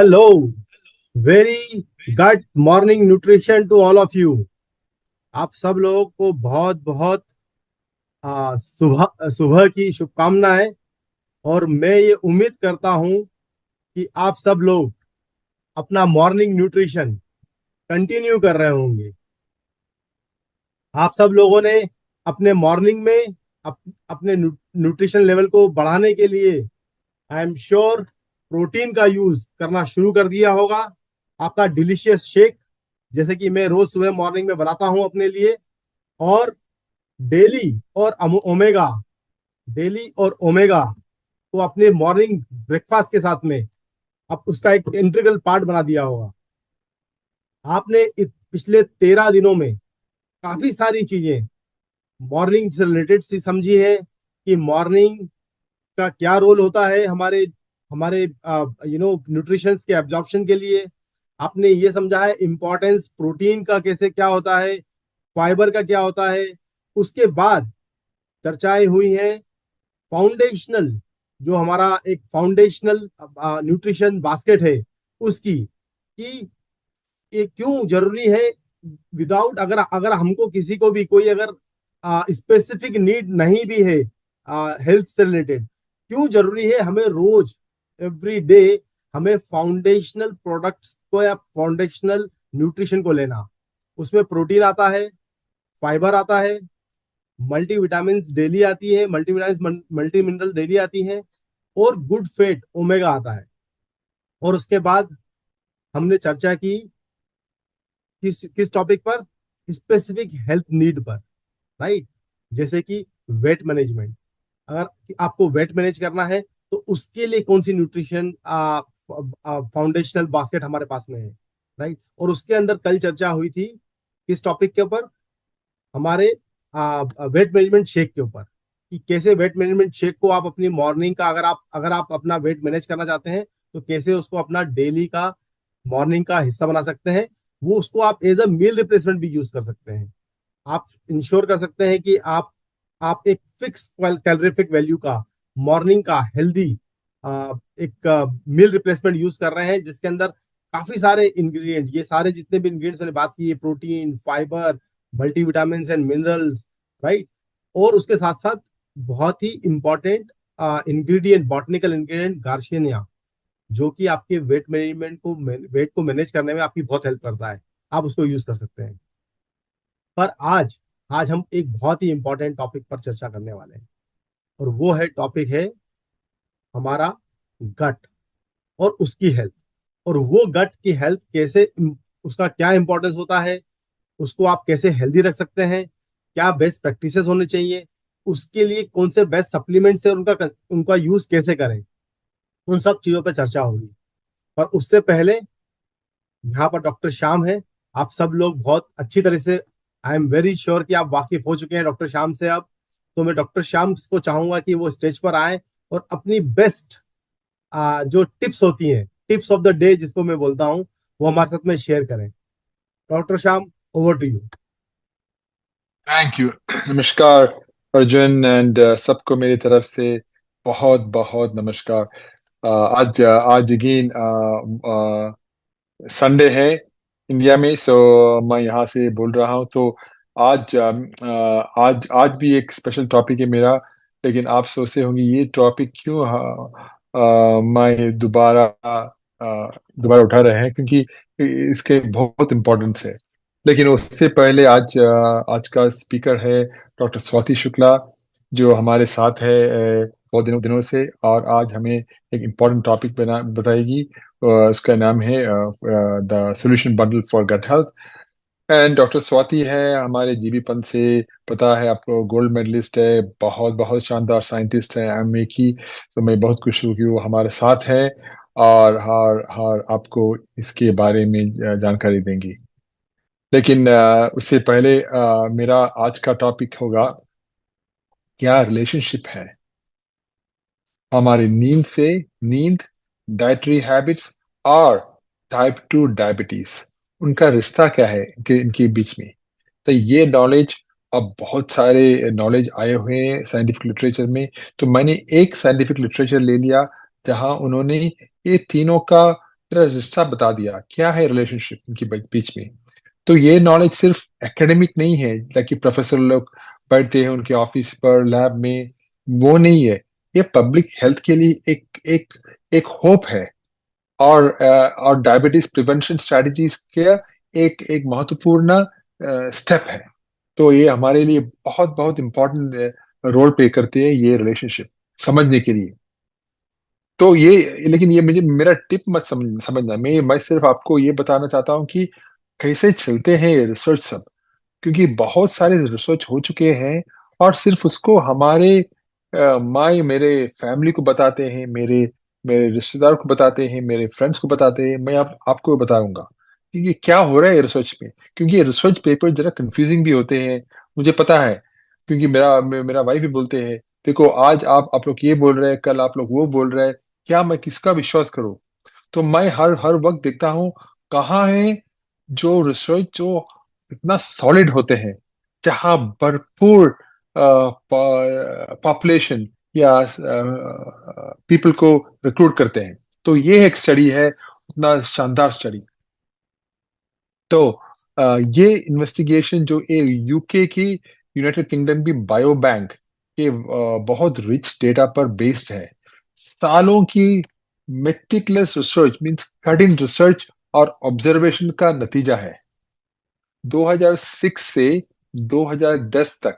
Hello, very good morning nutrition to all of you. आप सब लोगों को बहुत बहुत सुबह सुबह की शुभकामनाएं। और मैं ये उम्मीद करता हूं कि आप सब लोग अपना मॉर्निंग न्यूट्रिशन कंटिन्यू कर रहे होंगे। आप सब लोगों ने अपने मॉर्निंग में अपने न्यूट्रिशन लेवल को बढ़ाने के लिए आई एम श्योर प्रोटीन का यूज करना शुरू कर दिया होगा। आपका डिलीशियस शेक, जैसे कि मैं रोज सुबह मॉर्निंग में बनाता हूं अपने लिए। और डेली और ओमेगा डेली और ओमेगा को अपने मॉर्निंग ब्रेकफास्ट के साथ में अब उसका एक इंटीग्रल पार्ट बना दिया होगा। आपने पिछले 13 दिनों में काफी सारी चीजें मॉर्निंग से रिलेटेड सी समझी है कि मॉर्निंग का क्या रोल होता है हमारे हमारे न्यूट्रिशन के एब्जॉर्प्शन के लिए। आपने ये समझा है इंपॉर्टेंस प्रोटीन का कैसे क्या होता है, फाइबर का क्या होता है। उसके बाद चर्चाएं हुई हैं फाउंडेशनल, जो हमारा एक फाउंडेशनल न्यूट्रिशन बास्केट है उसकी, कि ये क्यों जरूरी है। विदाउट अगर अगर हमको किसी को भी कोई अगर स्पेसिफिक नीड नहीं भी है हेल्थ से रिलेटेड, क्यों जरूरी है हमें रोज एवरी डे हमें फाउंडेशनल प्रोडक्ट्स को या फाउंडेशनल न्यूट्रिशन को लेना। उसमें प्रोटीन आता है, फाइबर आता है, मल्टी विटामिन डेली आती है, मल्टी मिनरल डेली आती है, और गुड फैट ओमेगा आता है। और उसके बाद हमने चर्चा की किस किस टॉपिक पर, स्पेसिफिक हेल्थ नीड पर, राइट। जैसे कि वेट मैनेजमेंट, अगर आपको वेट मैनेज करना है तो उसके लिए कौन सी न्यूट्रिशन फाउंडेशनल बास्केट हमारे पास में है, राइट। और उसके अंदर कल चर्चा हुई थी किस टॉपिक के ऊपर, हमारे वेट मैनेजमेंट शेक के ऊपर, कि कैसे वेट मैनेजमेंट शेक को आप अपनी मॉर्निंग का, अगर आप अपना वेट मैनेज करना चाहते हैं तो कैसे उसको अपना डेली का मॉर्निंग का हिस्सा बना सकते हैं। वो उसको आप एज अ मील रिप्लेसमेंट भी यूज कर सकते हैं। आप इंश्योर कर सकते हैं कि आप एक फिक्स कैलोरीफिक वैल्यू का मॉर्निंग का हेल्दी एक मील रिप्लेसमेंट यूज कर रहे हैं, जिसके अंदर काफी सारे इंग्रेडिएंट, ये सारे जितने भी इंग्रेडिएंट्स मैंने बात की है, protein, fibre, multivitamins and minerals, right. और उसके साथ साथ बहुत ही इंपॉर्टेंट इंग्रेडिएंट, बॉटनिकल इंग्रेडिएंट गार्शियनिया, जो कि आपके वेट को मैनेज करने में आपकी बहुत हेल्प करता है। आप उसको यूज कर सकते हैं। पर आज आज हम एक बहुत ही इंपॉर्टेंट टॉपिक पर चर्चा करने वाले हैं, और वो है टॉपिक है हमारा गट और उसकी हेल्थ। और वो गट की हेल्थ कैसे, उसका क्या इंपॉर्टेंस होता है, उसको आप कैसे हेल्दी रख सकते हैं, क्या बेस्ट प्रैक्टिसेस होने चाहिए, उसके लिए कौन से बेस्ट सप्लीमेंट्स है, उनका उनका यूज कैसे करें, उन सब चीजों पर चर्चा होगी। पर उससे पहले यहाँ पर डॉक्टर श्याम है। आप सब लोग बहुत अच्छी तरह से, आई एम वेरी श्योर कि आप वाकिफ हो चुके हैं डॉक्टर श्याम से अब। तो मैं डॉक्टर श्याम को चाहूंगा कि वो स्टेज पर आए और अपनी बेस्ट जो टिप्स होती हैं, टिप्स ऑफ द डे जिसको मैं बोलता हूँ, वो हमारे साथ में शेयर करें। Doctor Shyam, over to you. Thank you. नमस्कार अर्जुन एंड सबको मेरी तरफ से बहुत बहुत नमस्कार। आज अगेन संडे है इंडिया में, सो मैं यहाँ से बोल रहा हूँ। तो आज भी एक स्पेशल टॉपिक है मेरा। लेकिन आप सोचते होंगे ये टॉपिक क्यों मैं दोबारा उठा रहे हैं, क्योंकि इसके बहुत इम्पोर्टेंस है। लेकिन उससे पहले आज का स्पीकर है डॉक्टर स्वाति शुक्ला, जो हमारे साथ है बहुत दिनों से, और आज हमें एक इम्पोर्टेंट टॉपिक बताएगी। उसका नाम है the solution bundle for gut health. And doctor Swati है हमारे जीबी पंत से, पता है आपको, गोल्ड मेडलिस्ट है, बहुत बहुत शानदार साइंटिस्ट है एमए की। तो मैं बहुत खुश हूँ कि वो हमारे साथ है और हर आपको इसके बारे में जानकारी देंगी। लेकिन उससे पहले मेरा आज का टॉपिक होगा, क्या रिलेशनशिप है हमारी नींद, डाइटरी हैबिट्स और टाइप 2 डायबिटीज, उनका रिश्ता क्या है इनके बीच में। तो ये नॉलेज, अब बहुत सारे नॉलेज आए हुए हैं साइंटिफिक लिटरेचर में। तो मैंने एक साइंटिफिक लिटरेचर ले लिया जहां उन्होंने ये तीनों का तेरा रिश्ता बता दिया, क्या है रिलेशनशिप उनके बीच में। तो ये नॉलेज सिर्फ एकेडमिक नहीं है, ताकि प्रोफेसर लोग पढ़ते हैं उनके ऑफिस पर, लैब में, वो नहीं है। ये पब्लिक हेल्थ के लिए एक एक एक होप है। और डायबिटीज प्रिवेंशन स्ट्रेटजीज का एक एक महत्वपूर्ण स्टेप है। तो ये हमारे लिए बहुत बहुत इम्पोर्टेंट रोल प्ले करते हैं, ये रिलेशनशिप समझने के लिए। तो ये, लेकिन ये मुझे मेरा टिप मत समझना, मैं सिर्फ आपको ये बताना चाहता हूँ कि कैसे चलते हैं ये रिसर्च सब। क्योंकि बहुत सारे रिसर्च हो चुके हैं, और सिर्फ उसको हमारे माई मेरे फैमिली को बताते हैं, मेरे मेरे रिश्तेदार को बताते हैं, मेरे फ्रेंड्स को बताते हैं। मैं आपको बताऊंगा कि क्या हो रहा है रिसर्च में। क्योंकि ये रिसर्च पेपर जरा कंफ्यूजिंग भी होते हैं, मुझे पता है। क्योंकि मेरा वाइफ भी बोलते हैं, देखो आज आप लोग ये बोल रहे हैं, कल आप लोग वो बोल रहे हैं, क्या मैं किसका विश्वास करूं। तो मैं हर हर वक्त देखता हूँ कहाँ है जो रिसर्च जो इतना सॉलिड होते हैं, जहाँ भरपूर पॉपुलेशन या पीपल को रिक्रूट करते हैं। तो ये एक स्टडी है, उतना शानदार स्टडी। तो ये इन्वेस्टिगेशन जो यूके की, यूनाइटेड किंगडम की बायो बैंक के बहुत रिच डेटा पर बेस्ड है। सालों की मेटिकुलस रिसर्च, मींस कठिन रिसर्च और ऑब्जर्वेशन का नतीजा है। 2006 से 2010 तक,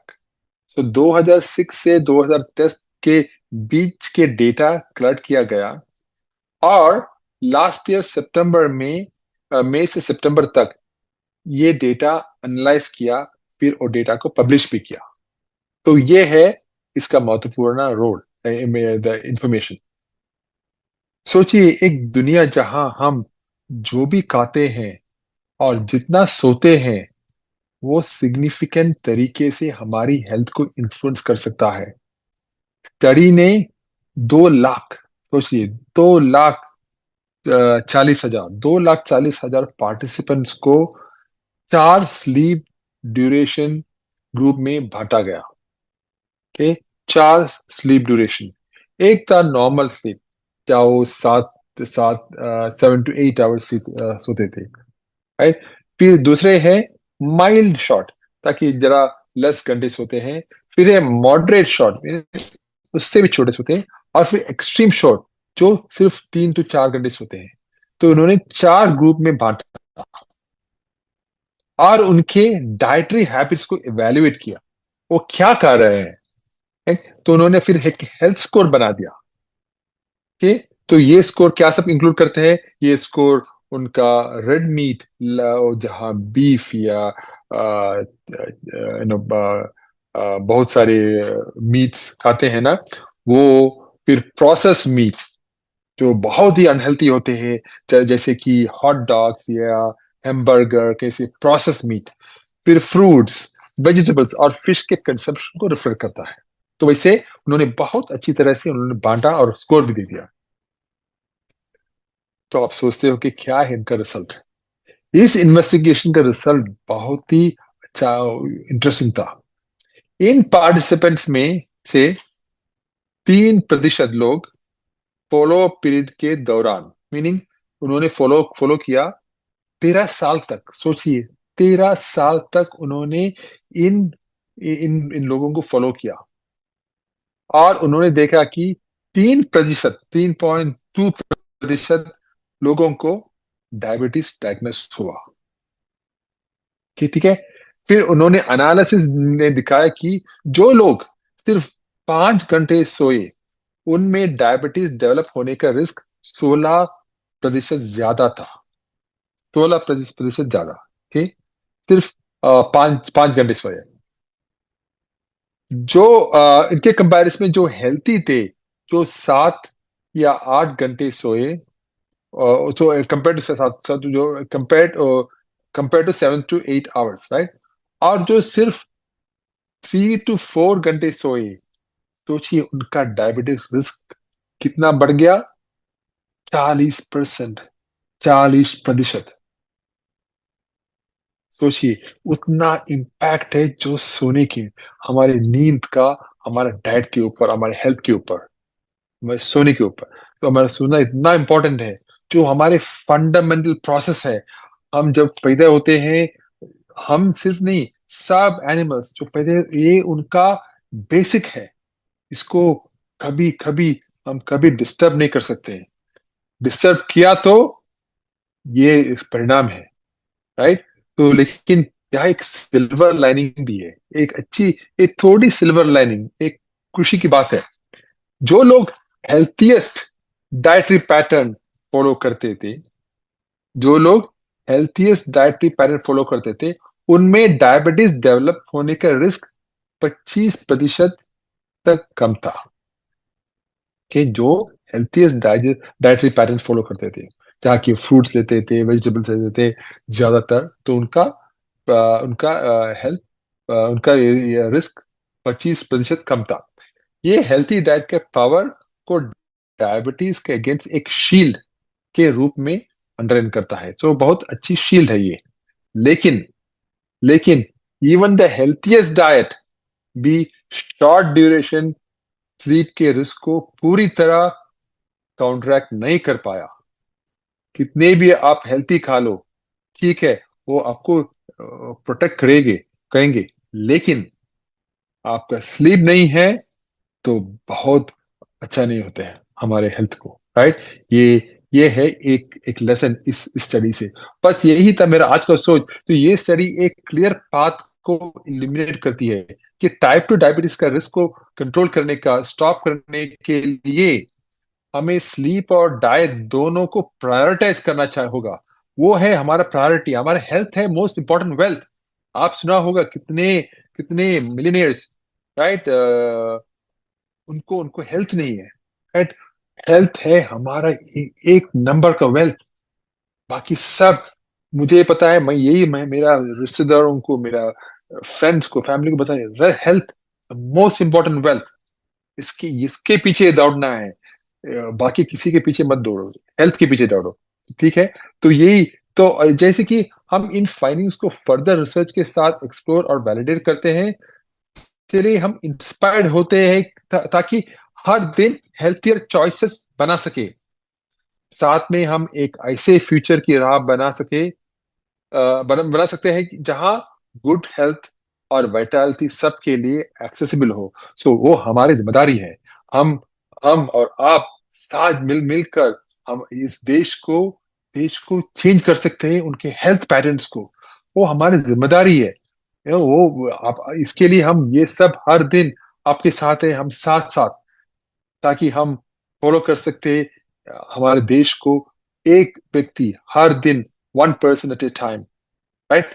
तो 2006 से 2010 के बीच के डेटा कलेक्ट किया गया। और लास्ट ईयर सितंबर में, मई से सितंबर तक ये डेटा एनालाइज किया, फिर वो डेटा को पब्लिश भी किया। तो ये है इसका महत्वपूर्ण रोल, द इंफॉर्मेशन। सोचिए, एक दुनिया जहां हम जो भी खाते हैं और जितना सोते हैं, वो सिग्निफिकेंट तरीके से हमारी हेल्थ को इन्फ्लुएंस कर सकता है। स्टडी ने 2 लाख, सोचिए, 2,40,000 पार्टिसिपेंट्स को 4 स्लीप ड्यूरेशन ग्रुप में बांटा गया। के 4 स्लीप ड्यूरेशन। एक था नॉर्मल स्लीप, क्या वो सात सात 7 to 8 आवर्स सोते थे, राइट। फिर दूसरे हैं माइल्ड शॉट, ताकि जरा लेस घंटे सोते हैं। फिर है मॉडरेट शॉट, उससे भी छोटे सोते हैं। और फिर एक्सट्रीम शॉट, जो सिर्फ 3 to 4 घंटे सोते हैं। तो उन्होंने 4 ग्रुप में बांटा और उनके डाइटरी हैबिट्स को इवेल्युएट किया, वो क्या कर रहे हैं। तो उन्होंने फिर एक हेल्थ स्कोर बना दिया। ठीक। तो ये स्कोर क्या सब इंक्लूड करते हैं, ये स्कोर उनका रेड मीट, जहाँ बीफ या बहुत सारे मीट्स खाते हैं ना, वो। फिर प्रोसेस मीट, जो बहुत ही अनहेल्थी होते हैं, जैसे कि हॉट डॉग्स या हैमबर्गर, कैसे प्रोसेस मीट। फिर फ्रूट्स, वेजिटेबल्स और फिश के कंजम्पशन को रेफर करता है। तो वैसे उन्होंने बहुत अच्छी तरह से उन्होंने बांटा और स्कोर भी दे दिया। तो आप सोचते हो कि क्या है इनका रिजल्ट। इस इन्वेस्टिगेशन का रिजल्ट बहुत ही अच्छा, इंटरेस्टिंग था। इन पार्टिसिपेंट्स में से 3% लोग फॉलो पीरियड के दौरान, मीनिंग उन्होंने फॉलो फॉलो किया 13 साल तक। सोचिए, 13 साल तक उन्होंने इन इन इन लोगों को फॉलो किया, और उन्होंने देखा कि 3.2% लोगों को डायबिटीज डायग्नोस हुआ। ठीक है। फिर उन्होंने एनालिसिस ने दिखाया कि जो लोग सिर्फ 5 घंटे सोए, उनमें डायबिटीज डेवलप होने का रिस्क 16% ज्यादा था। 16% ज्यादा। ठीक। सिर्फ 5 5 घंटे सोए। जो इनके कंपैरिजन में जो हेल्थी थे, जो 7 या 8 घंटे सोए, तो कंपेयर टू सात सात- जो compare to 7 to 8 hours, right. और जो सिर्फ 3 to 4 घंटे सोए, सोचिए उनका डायबिटीज रिस्क कितना बढ़ गया। 40%। 40%। सोचिए, उतना इम्पैक्ट है जो सोने की, हमारे नींद का, हमारे डाइट के ऊपर, हमारे हेल्थ के ऊपर, हमारे सोने के ऊपर। तो हमारा सोना इतना इंपॉर्टेंट है। जो हमारे फंडामेंटल प्रोसेस है। हम जब पैदा होते हैं, हम सिर्फ नहीं, सब एनिमल्स जो पैदा, ये उनका बेसिक है। इसको कभी कभी हम कभी डिस्टर्ब नहीं कर सकते। डिस्टर्ब किया तो ये परिणाम है, राइट। तो लेकिन यहाँ एक सिल्वर लाइनिंग भी है, एक अच्छी, एक थोड़ी सिल्वर लाइनिंग, एक खुशी की बात है। जो लोग हेल्थीएस्ट डाइटरी पैटर्न फॉलो करते थे, जो लोग हेल्थीएस्ट डाइटरी पैटर्न फॉलो करते थे, उनमें डायबिटीज डेवलप होने का रिस्क 25% तक कम था। कि जो हेल्थीएस्ट डाइटरी पैटर्न फॉलो करते थे, जहाँ की फ्रूट्स लेते थे, वेजिटेबल्स लेते थे ज्यादातर, तो उनका हेल्थ, उनका रिस्क 25% कम था। ये हेल्थी डाइट के पावर को डायबिटीज के अगेंस्ट एक शील्ड के रूप में अंडरलाइन करता है। तो बहुत अच्छी शील्ड है ये। लेकिन लेकिन इवन द हेल्थीएस्ट डाइट भी शॉर्ट ड्यूरेशन स्लीप के रिस्क को पूरी तरह काउंटरैक्ट नहीं कर पाया। कितने भी आप हेल्थी खा लो, ठीक है, वो आपको प्रोटेक्ट करेंगे, लेकिन आपका स्लीप नहीं है तो बहुत अच्छा नहीं होते हैं हमारे हेल्थ को, राइट। ये है एक एक लेसन इस स्टडी से। बस यही था मेरा आज का सोच। तो ये स्टडी एक क्लियर पाथ को इलिमिनेट करती है कि टाइप 2 डायबिटीज का रिस्क को कंट्रोल करने का, स्टॉप करने के लिए हमें स्लीप और डाइट दोनों को प्रायोरिटाइज करना चाहिए होगा। वो है हमारा प्रायोरिटी। हमारा हेल्थ है मोस्ट इंपॉर्टेंट वेल्थ। आप सुना होगा कितने कितने मिलियनियर्स, राइट, उनको उनको हेल्थ नहीं है, राइट। हेल्थ है हमारा एक नंबर का वेल्थ। बाकी सब मुझे पता है, मैं मेरा रिश्तेदारों को, मेरा फ्रेंड्स को, फैमिली को बताया, हेल्थ मोस्ट इंपॉर्टेंट वेल्थ। इसकी इसके पीछे दौड़ना है, बाकी किसी के पीछे मत दौड़ो, हेल्थ के पीछे दौड़ो, ठीक है। तो यही, तो जैसे कि हम इन फाइंडिंग्स को फर्दर रिसर्च के साथ एक्सप्लोर और वैलिडेट करते हैं, चलिए हम इंस्पायर्ड होते हैं ताकि हर दिन हेल्थियर चॉइसेस बना सके। साथ में हम एक ऐसे फ्यूचर की राह बना सकते हैं जहां गुड हेल्थ और वाइटैलिटी सबके लिए एक्सेसिबल हो। सो वो हमारी जिम्मेदारी है। हम हम और आप साथ मिलकर हम इस देश को चेंज कर सकते हैं, उनके हेल्थ पैटर्न्स को। वो हमारी जिम्मेदारी है। वो आप, इसके लिए हम ये सब हर दिन आपके साथ है, हम साथ साथ, ताकि हम फॉलो कर सकते हैं हमारे देश को, एक व्यक्ति हर दिन, 1 person at a time, right.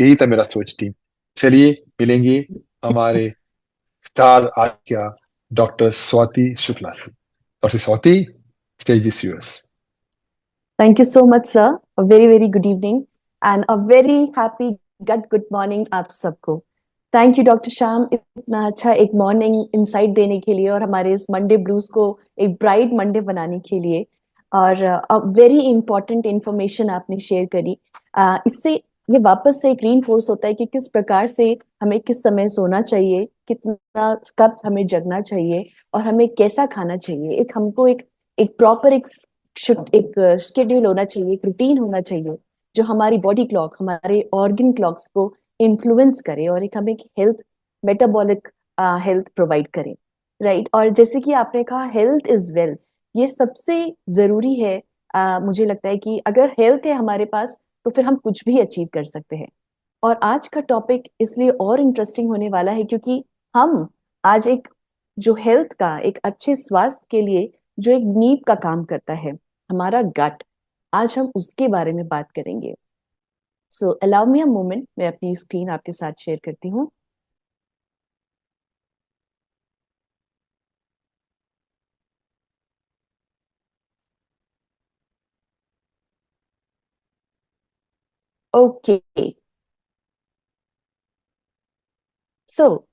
यही था मेरा सोच टीम। चलिए मिलेंगे हमारे स्टार आज क्या, डॉक्टर स्वाति शुक्ला से। Doctor Swati, stage is yours. Thank you so much, sir. A very, very good evening and a very happy good morning आप सबको. थैंक यू डॉक्टर श्याम, इतना अच्छा एक मॉर्निंग इंसाइट देने के लिए और हमारे इस मंडे ब्लूज को एक ब्राइट मंडे बनाने के लिए, और वेरी इंपॉर्टेंट इंफॉर्मेशन आपने शेयर करी. इससे ये वापस से एक रीइंफोर्स होता है कि किस प्रकार से हमें किस समय सोना चाहिए, कितना कब हमें जगना चाहिए और हमें कैसा खाना चाहिए. एक हमको एक प्रॉपर एक शेड्यूल होना चाहिए, एक रूटीन होना चाहिए जो हमारी बॉडी क्लॉक, हमारे ऑर्गन क्लॉक्स को इन्फ्लुएंस करे और एक हमें हेल्थ, मेटाबॉलिक हेल्थ प्रोवाइड करे, राइट. और जैसे कि आपने कहा हेल्थ इज वेल्थ, ये सबसे जरूरी है. मुझे लगता है कि अगर हेल्थ है हमारे पास तो फिर हम कुछ भी अचीव कर सकते हैं. और आज का टॉपिक इसलिए और इंटरेस्टिंग होने वाला है क्योंकि हम आज एक जो हेल्थ का, एक अच्छे स्वास्थ्य के लिए जो एक नींव का काम करता है, हमारा गट, आज हम उसके बारे में बात करेंगे. सो अलाउ मी अ मोमेंट, मैं अपनी स्क्रीन आपके साथ शेयर करती हूँ. ओके, सो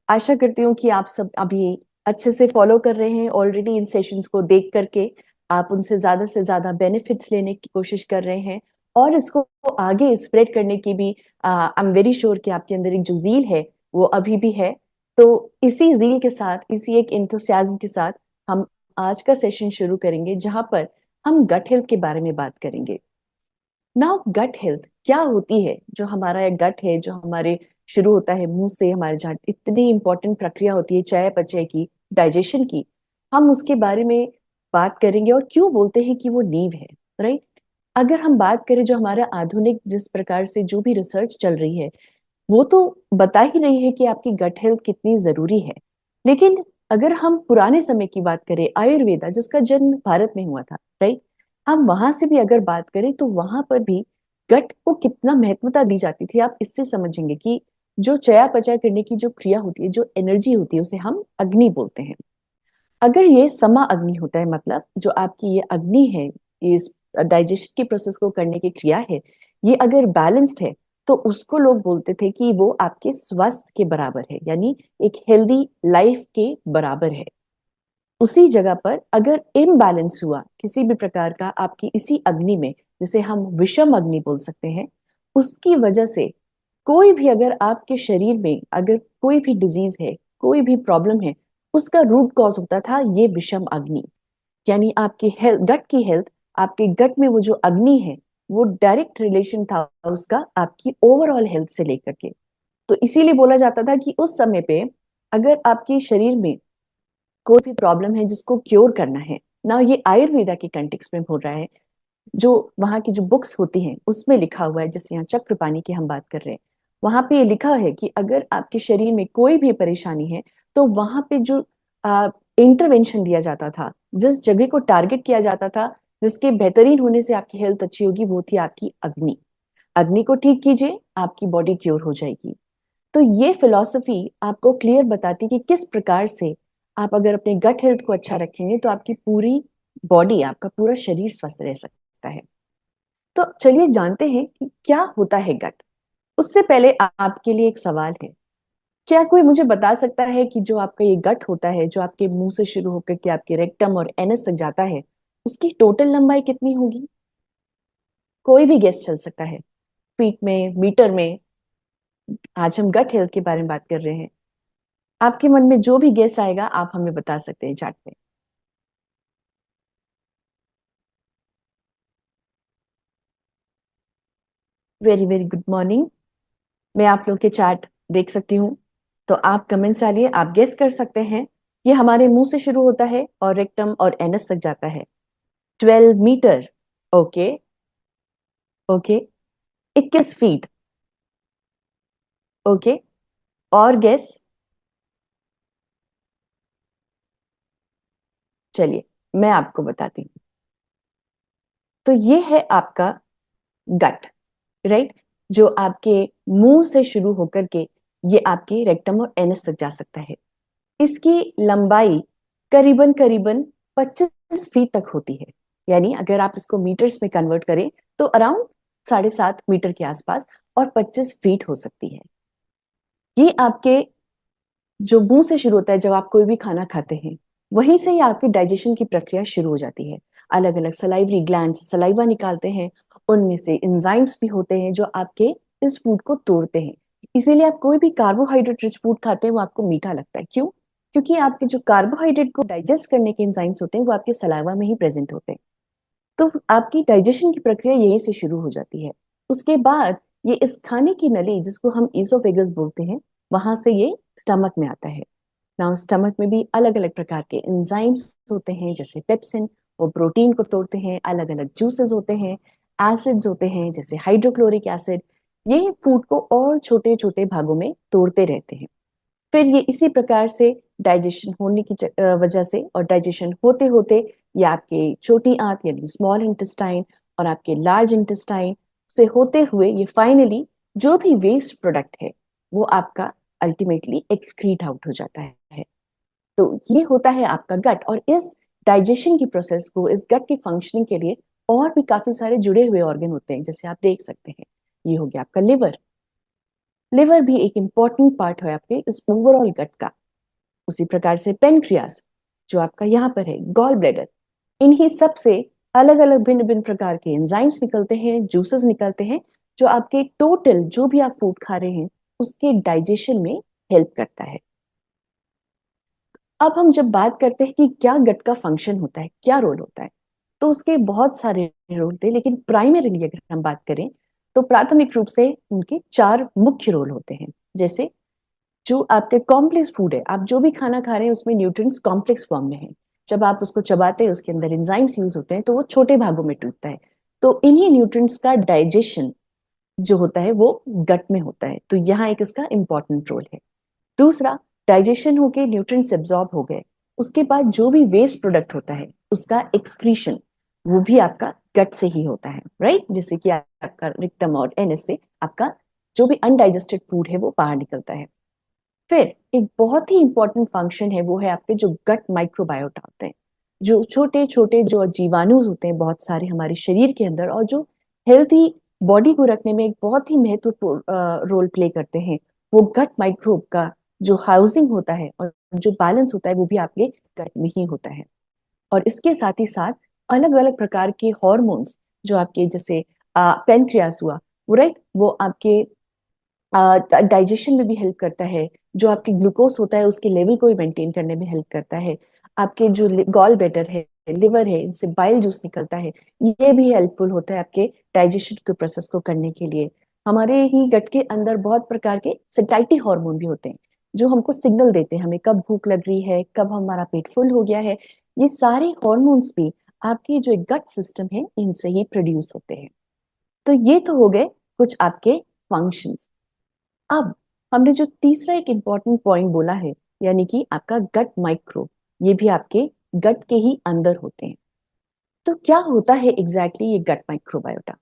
आशा करती हूँ कि आप सब अभी अच्छे से फॉलो कर रहे हैं. ऑलरेडी इन सेशंस को देख करके आप उनसे से ज्यादा बेनिफिट्स लेने की कोशिश कर रहे हैं और इसको आगे स्प्रेड करने की भी आई एम वेरी श्योर कि आपके अंदर एक जो ज़ील है वो अभी भी है. तो इसी ज़ील के साथ, इसी एक इंथुसियाज्म के साथ हम आज का सेशन शुरू करेंगे, जहां पर हम गट हेल्थ के बारे में बात करेंगे। नाउ गट हेल्थ क्या होती है? जो हमारा गट है, जो हमारे शुरू होता है मुंह से, हमारे जहाँ इतनी इंपॉर्टेंट प्रक्रिया होती है चयापचय की, डाइजेशन की, हम उसके बारे में बात करेंगे और क्यों बोलते हैं कि वो नींव है, राइट। अगर हम बात करें जो हमारा आधुनिक जिस प्रकार से जो भी रिसर्च चल रही है, वो तो बता ही रही है कि आपकी गट हेल्थ कितनी जरूरी है। लेकिन अगर हम पुराने समय की बात करें, आयुर्वेदा जिसका जन्म भारत में हुआ था, राइट, हम वहां से भी अगर बात करें तो वहां पर भी गट को कितना महत्वता दी जाती थी। आप इससे समझेंगे कि जो चयापचय करने की जो क्रिया होती है, जो एनर्जी होती है, उसे हम अग्नि बोलते हैं। अगर ये समा अग्नि होता है, मतलब जो आपकी ये अग्नि है, ये इस डाइजेशन की प्रोसेस को करने की क्रिया है, ये अगर बैलेंस्ड है तो उसको लोग बोलते थे कि वो आपके स्वास्थ्य के बराबर है, यानी एक हेल्दी लाइफ के बराबर है। उसी जगह पर अगर इम्बैलेंस हुआ किसी भी प्रकार का आपकी इसी अग्नि में, जिसे हम विषम अग्नि बोल सकते हैं, उसकी वजह से कोई भी अगर आपके शरीर में अगर कोई भी डिजीज है, कोई भी प्रॉब्लम है, उसका रूट कॉज होता था ये विषम अग्नि। यानी आपकी हेल्थ, गट की हेल्थ, आपके गट में वो जो अग्नि है, वो डायरेक्ट रिलेशन था उसका आपकी ओवरऑल हेल्थ से लेकर के। तो इसीलिए बोला जाता था कि उस समय पे अगर आपके शरीर में कोई भी प्रॉब्लम है जिसको क्योर करना है ना, ये आयुर्वेदा के कंटेक्स्ट में बोल रहा है। जो वहां की जो बुक्स होती हैं उसमें लिखा हुआ है, जैसे यहाँ चक्रपाणी की हम बात कर रहे हैं, वहां पे ये लिखा है कि अगर आपके शरीर में कोई भी परेशानी है तो वहां पे जो इंटरवेंशन दिया जाता था, जिस जगह को टारगेट किया जाता था, जिसके बेहतरीन होने से आपकी हेल्थ अच्छी होगी, वो थी आपकी अग्नि। अग्नि को ठीक कीजिए, आपकी बॉडी क्योर हो जाएगी। तो ये फिलॉसफी आपको क्लियर बताती कि किस प्रकार से आप अगर अपने गट हेल्थ को अच्छा रखेंगे तो आपकी पूरी बॉडी, आपका पूरा शरीर स्वस्थ रह सकता है। तो चलिए जानते हैं कि क्या होता है गट। उससे पहले आपके लिए एक सवाल है। क्या कोई मुझे बता सकता है कि जो आपका ये गट होता है, जो आपके मुंह से शुरू होकर के आपके रेक्टम और एनस तक जाता है, उसकी टोटल लंबाई कितनी होगी? कोई भी गेस चल सकता है, फीट में, मीटर में। आज हम गट हेल्थ के बारे में बात कर रहे हैं। आपके मन में जो भी गेस आएगा आप हमें बता सकते हैं चैट में। Very very good morning. मैं आप लोग के चैट देख सकती हूँ, तो आप कमेंट्स डालिए, आप गेस कर सकते हैं। ये हमारे मुंह से शुरू होता है और रेक्टम और एनस तक जाता है। 12 metre. Okay, okay. 21 feet. Okay, और गेस? चलिए मैं आपको बताती हूँ। तो ये है आपका गट, राइट, जो आपके मुंह से शुरू होकर के ये आपके रेक्टम और एनस तक जा सकता है। इसकी लंबाई करीबन करीबन 25 फीट तक होती है। यानी अगर आप इसको मीटर्स में कन्वर्ट करें तो अराउंड 7.5 मीटर के आसपास और 25 फीट हो सकती है। ये आपके जो मुंह से शुरू होता है, जब आप कोई भी खाना खाते हैं, वहीं से ही आपकी डाइजेशन की प्रक्रिया शुरू हो जाती है। अलग अलग सलाइवरी ग्लैंड सलाइवा निकालते हैं, उनमें से एंजाइम्स भी होते हैं जो आपके इस फूड को तोड़ते हैं। इसीलिए आप कोई भी कार्बोहाइड्रेट रिच फूड खाते हैं वो आपको मीठा लगता है। क्यों? क्योंकि आपके जो कार्बोहाइड्रेट को डाइजेस्ट करने के एंजाइम्स होते हैं वो आपके सलाइवा में ही प्रेजेंट होते हैं। तो आपकी डाइजेशन की प्रक्रिया यहीं से शुरू हो जाती है। उसके बाद ये इस खाने की नली, जिसको हम ईसोफेगस बोलते हैं, वहां से ये स्टमक में आता है। नाउ स्टमक में भी अलग अलग प्रकार के एंजाइम्स होते हैं, जैसे पेप्सिन, वो प्रोटीन को तोड़ते हैं। अलग अलग जूसेस होते हैं, एसिड्स होते हैं जैसे हाइड्रोक्लोरिक एसिड, ये फूड को और छोटे छोटे भागों में तोड़ते रहते हैं। फिर ये इसी प्रकार से डाइजेशन होने की वजह से, और डाइजेशन होते होते ये आपके छोटी आंत यानी स्मॉल इंटेस्टाइन और आपके लार्ज इंटेस्टाइन से होते हुए ये फाइनली जो भी वेस्ट प्रोडक्ट है वो आपका अल्टीमेटली एक्सक्रीट आउट हो जाता है। तो ये होता है आपका गट। और इस डाइजेशन की प्रोसेस को, इस गट की फंक्शनिंग के लिए और भी काफी सारे जुड़े हुए ऑर्गन होते हैं, जैसे आप देख सकते हैं। ये हो गया आपका लिवर। लिवर भी एक इंपॉर्टेंट पार्ट है आपके इस ओवरऑल गट का। उसी प्रकार से पेनक्रियास, जो आपका यहाँ पर है, गॉल ब्लैडर, इन्हीं सब से अलग अलग भिन्न भिन्न प्रकार के एंजाइम्स निकलते हैं, जूसेस निकलते हैं, जो आपके टोटल जो भी आप फूड खा रहे हैं उसके डाइजेशन में हेल्प करता है। अब हम जब बात करते हैं कि क्या गट का फंक्शन होता है, क्या रोल होता है, तो उसके बहुत सारे रोल थे, लेकिन प्राइमरीली अगर हम बात करें तो प्राथमिक रूप से उनके 4 मुख्य रोल होते हैं। जैसे जो आपके कॉम्प्लेक्स फूड है, आप जो भी खाना खा रहे हैं उसमें न्यूट्रिएंट्स कॉम्प्लेक्स फॉर्म में है। जब आप उसको चबाते हैं उसके अंदर एंजाइम्स यूज होते हैं तो वो छोटे भागों में टूटता है। तो इन्हीं न्यूट्रिएंट्स का डाइजेशन जो होता है वो गट में होता है, तो यहाँ एक इसका इंपॉर्टेंट रोल है। दूसरा, डाइजेशन होके न्यूट्रिएंट्स एब्जॉर्ब हो गए, उसके बाद जो भी वेस्ट प्रोडक्ट होता है उसका एक्सक्रीशन वो भी आपका गट से ही होता है, राइट। जैसे कि आपका रिक्टम और एनएस से आपका जो भी अनडाइजेस्टेड फूड है वो बाहर निकलता है। फिर एक बहुत ही इंपॉर्टेंट फंक्शन है, वो है आपके जो गट माइक्रोबायोटा होते हैं, जो छोटे छोटे जो जीवाणु होते हैं बहुत सारे हमारे शरीर के अंदर, और जो हेल्थी बॉडी को रखने में एक बहुत ही महत्वपूर्ण रोल प्ले करते हैं। वो गट माइक्रोब का जो हाउसिंग होता है और जो बैलेंस होता है वो भी आपके गट में ही होता है। और इसके साथ ही साथ अलग अलग प्रकार के हॉर्मोन्स जो आपके, जैसे पेनक्रियास हुआ वो, राइट, वो आपके डाइजेशन में भी हेल्प करता है। जो आपके ग्लूकोज होता है उसके लेवल को भी मेंटेन करने में हेल्प करता है। आपके जो गॉल ब्लैडर है, लिवर है, इनसे बाइल जूस निकलता है, ये भी हेल्पफुल होता है आपके डाइजेशन के प्रोसेस को करने के लिए। हमारे ही गट के अंदर बहुत प्रकार के सेटाइटी हार्मोन भी होते हैं जो हमको सिग्नल देते हैं हमें कब भूख लग रही है, कब हमारा पेट फुल हो गया है। ये सारे हॉर्मोन्स भी आपके जो गट सिस्टम है इनसे ही प्रोड्यूस होते हैं। तो ये तो हो गए कुछ आपके फंक्शंस। अब हमने जो तीसरा एक इम्पॉर्टेंट पॉइंट बोला है, यानी कि आपका गट माइक्रो, ये भी आपके गट के ही अंदर होते हैं। तो क्या होता है एग्जैक्टली ये गट माइक्रोबायोटा?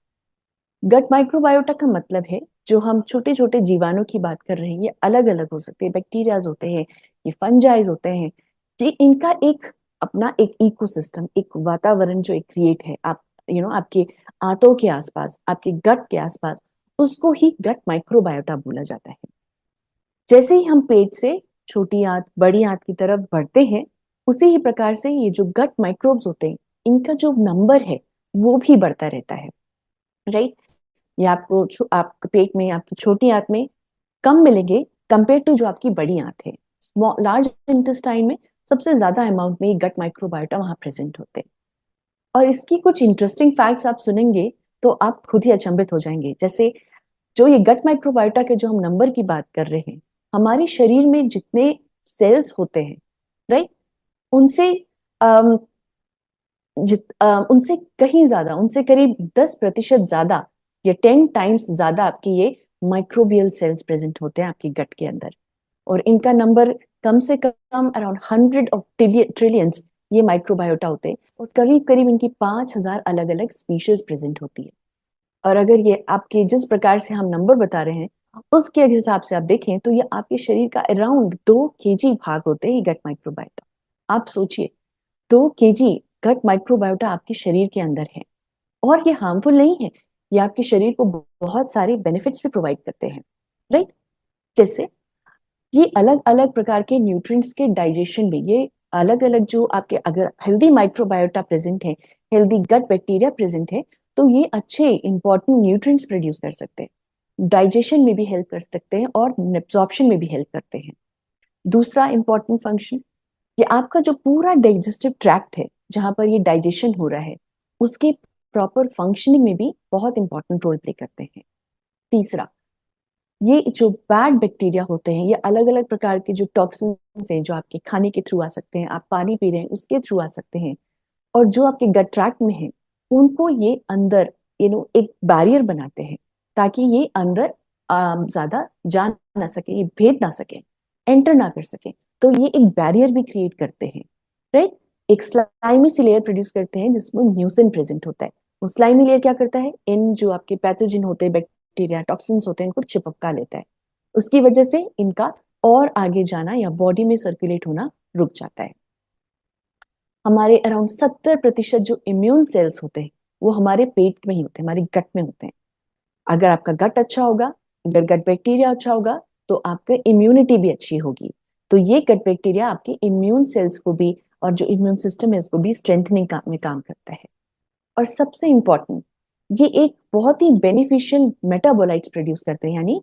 गट माइक्रोबायोटा का मतलब है जो हम छोटे छोटे जीवाणु की बात कर रहे हैं, ये अलग अलग हो सकते हैं, बैक्टीरियाज होते हैं, ये फंजाइज होते हैं, कि इनका एक अपना एक इकोसिस्टम, एक वातावरण जो एक क्रिएट है, आप आपके आंतों के आसपास, आपके गट के आसपास, उसको ही गट माइक्रोबायोटा बोला जाता है। जैसे ही हम पेट से छोटी आंत बड़ी आंत की तरफ बढ़ते हैं, उसी ही प्रकार से ये जो गट माइक्रोब्स होते हैं इनका जो नंबर है वो भी बढ़ता रहता है, राइट। ये आपको आपके पेट में, आपकी छोटी आंत में कम मिलेंगे कंपेयर टू जो आपकी बड़ी आंत है। स्मॉल लार्ज इंटेस्टाइन में सबसे ज्यादा अमाउंट में ये गट माइक्रोबायोटा वहां प्रेजेंट होते हैं। और इसकी कुछ इंटरेस्टिंग फैक्ट्स आप सुनेंगे तो आप खुद ही अचंभित हो जाएंगे। जैसे जो ये गट माइक्रोबायोटा के जो हम नंबर की बात कर रहे हैं, हमारे शरीर में जितने सेल्स होते हैं, राइट, उनसे अम, उनसे कहीं ज्यादा, उनसे करीब 10% ज्यादा या 10 टाइम्स ज्यादा आपके ये माइक्रोबियल सेल्स प्रेजेंट होते हैं आपके गट के अंदर। और इनका नंबर कम से कम अराउंड 100 ऑफ ट्रिलियंस ये माइक्रोबायोटा होते हैं, और करीब करीब इनकी 5,000 अलग अलग स्पीशीज प्रेजेंट होती है। और अगर ये आपके जिस प्रकार से हम नंबर बता रहे हैं उसके हिसाब से आप देखें तो ये आपके शरीर का अराउंड 2 kg भाग होते हैं ये गट माइक्रोबायोटा। आप सोचिए, 2 kg गट माइक्रोबायोटा आपके शरीर के अंदर है, और ये हार्मफुल नहीं है, ये आपके शरीर को बहुत सारे बेनिफिट्स भी प्रोवाइड करते हैं, राइट। जैसे ये अलग अलग प्रकार के न्यूट्रिएंट्स के डाइजेशन में, ये अलग अलग जो आपके, अगर हेल्दी माइक्रोबायोटा प्रेजेंट है, हेल्दी गट बैक्टीरिया प्रेजेंट है, तो ये अच्छे इंपॉर्टेंट न्यूट्रिएंट्स प्रोड्यूस कर सकते हैं, डाइजेशन में भी हेल्प कर सकते हैं और एब्जॉर्प्शन में भी हेल्प करते हैं। दूसरा इंपॉर्टेंट फंक्शन, ये आपका जो पूरा डाइजेस्टिव ट्रैक्ट है जहां पर ये डाइजेशन हो रहा है उसके प्रॉपर फंक्शनिंग में भी बहुत इंपॉर्टेंट रोल प्ले करते हैं। तीसरा, ये जो बैड बैक्टीरिया होते हैं, ये अलग अलग प्रकार के जो टॉक्सिन्स हैं जो आपके खाने के थ्रू आ सकते हैं, आप पानी पी रहे हैं उसके थ्रू आ सकते हैं, और जो आपके गट ट्रैक्ट में है उनको ये अंदर एक बैरियर बनाते हैं ताकि ये अंदर ज्यादा जा ना सके, ये भेद ना सके, एंटर ना कर सके। तो ये एक बैरियर भी क्रिएट करते हैं, राइट। एक स्लाइमी सी लेयर प्रोड्यूस करते हैं जिसमें म्यूसिन प्रेजेंट होता है। वो स्लाइमी लेयर क्या करता है, इन जो आपके पैथोजन होते हैं, बैक्टीरिया टॉक्सिन्स होते हैं, इनको चिपका लेता है। उसकी वजह से इनका और आगे जाना या बॉडी में सर्कुलेट होना रुक जाता है। हमारे अराउंड 70% जो इम्यून सेल्स होते हैं वो हमारे पेट में ही होते हैं, हमारे गट में होते हैं। अगर आपका गट अच्छा होगा, अगर गट बैक्टीरिया अच्छा होगा, तो आपका इम्यूनिटी भी अच्छी होगी। तो ये गट बैक्टीरिया आपके इम्यून सेल्स को भी, और जो इम्यून सिस्टम है उसको भी स्ट्रेंथनिंग में काम करता है। और सबसे इंपॉर्टेंट, ये एक बहुत ही बेनिफिशियल मेटाबोलाइट्स प्रोड्यूस करते हैं, यानी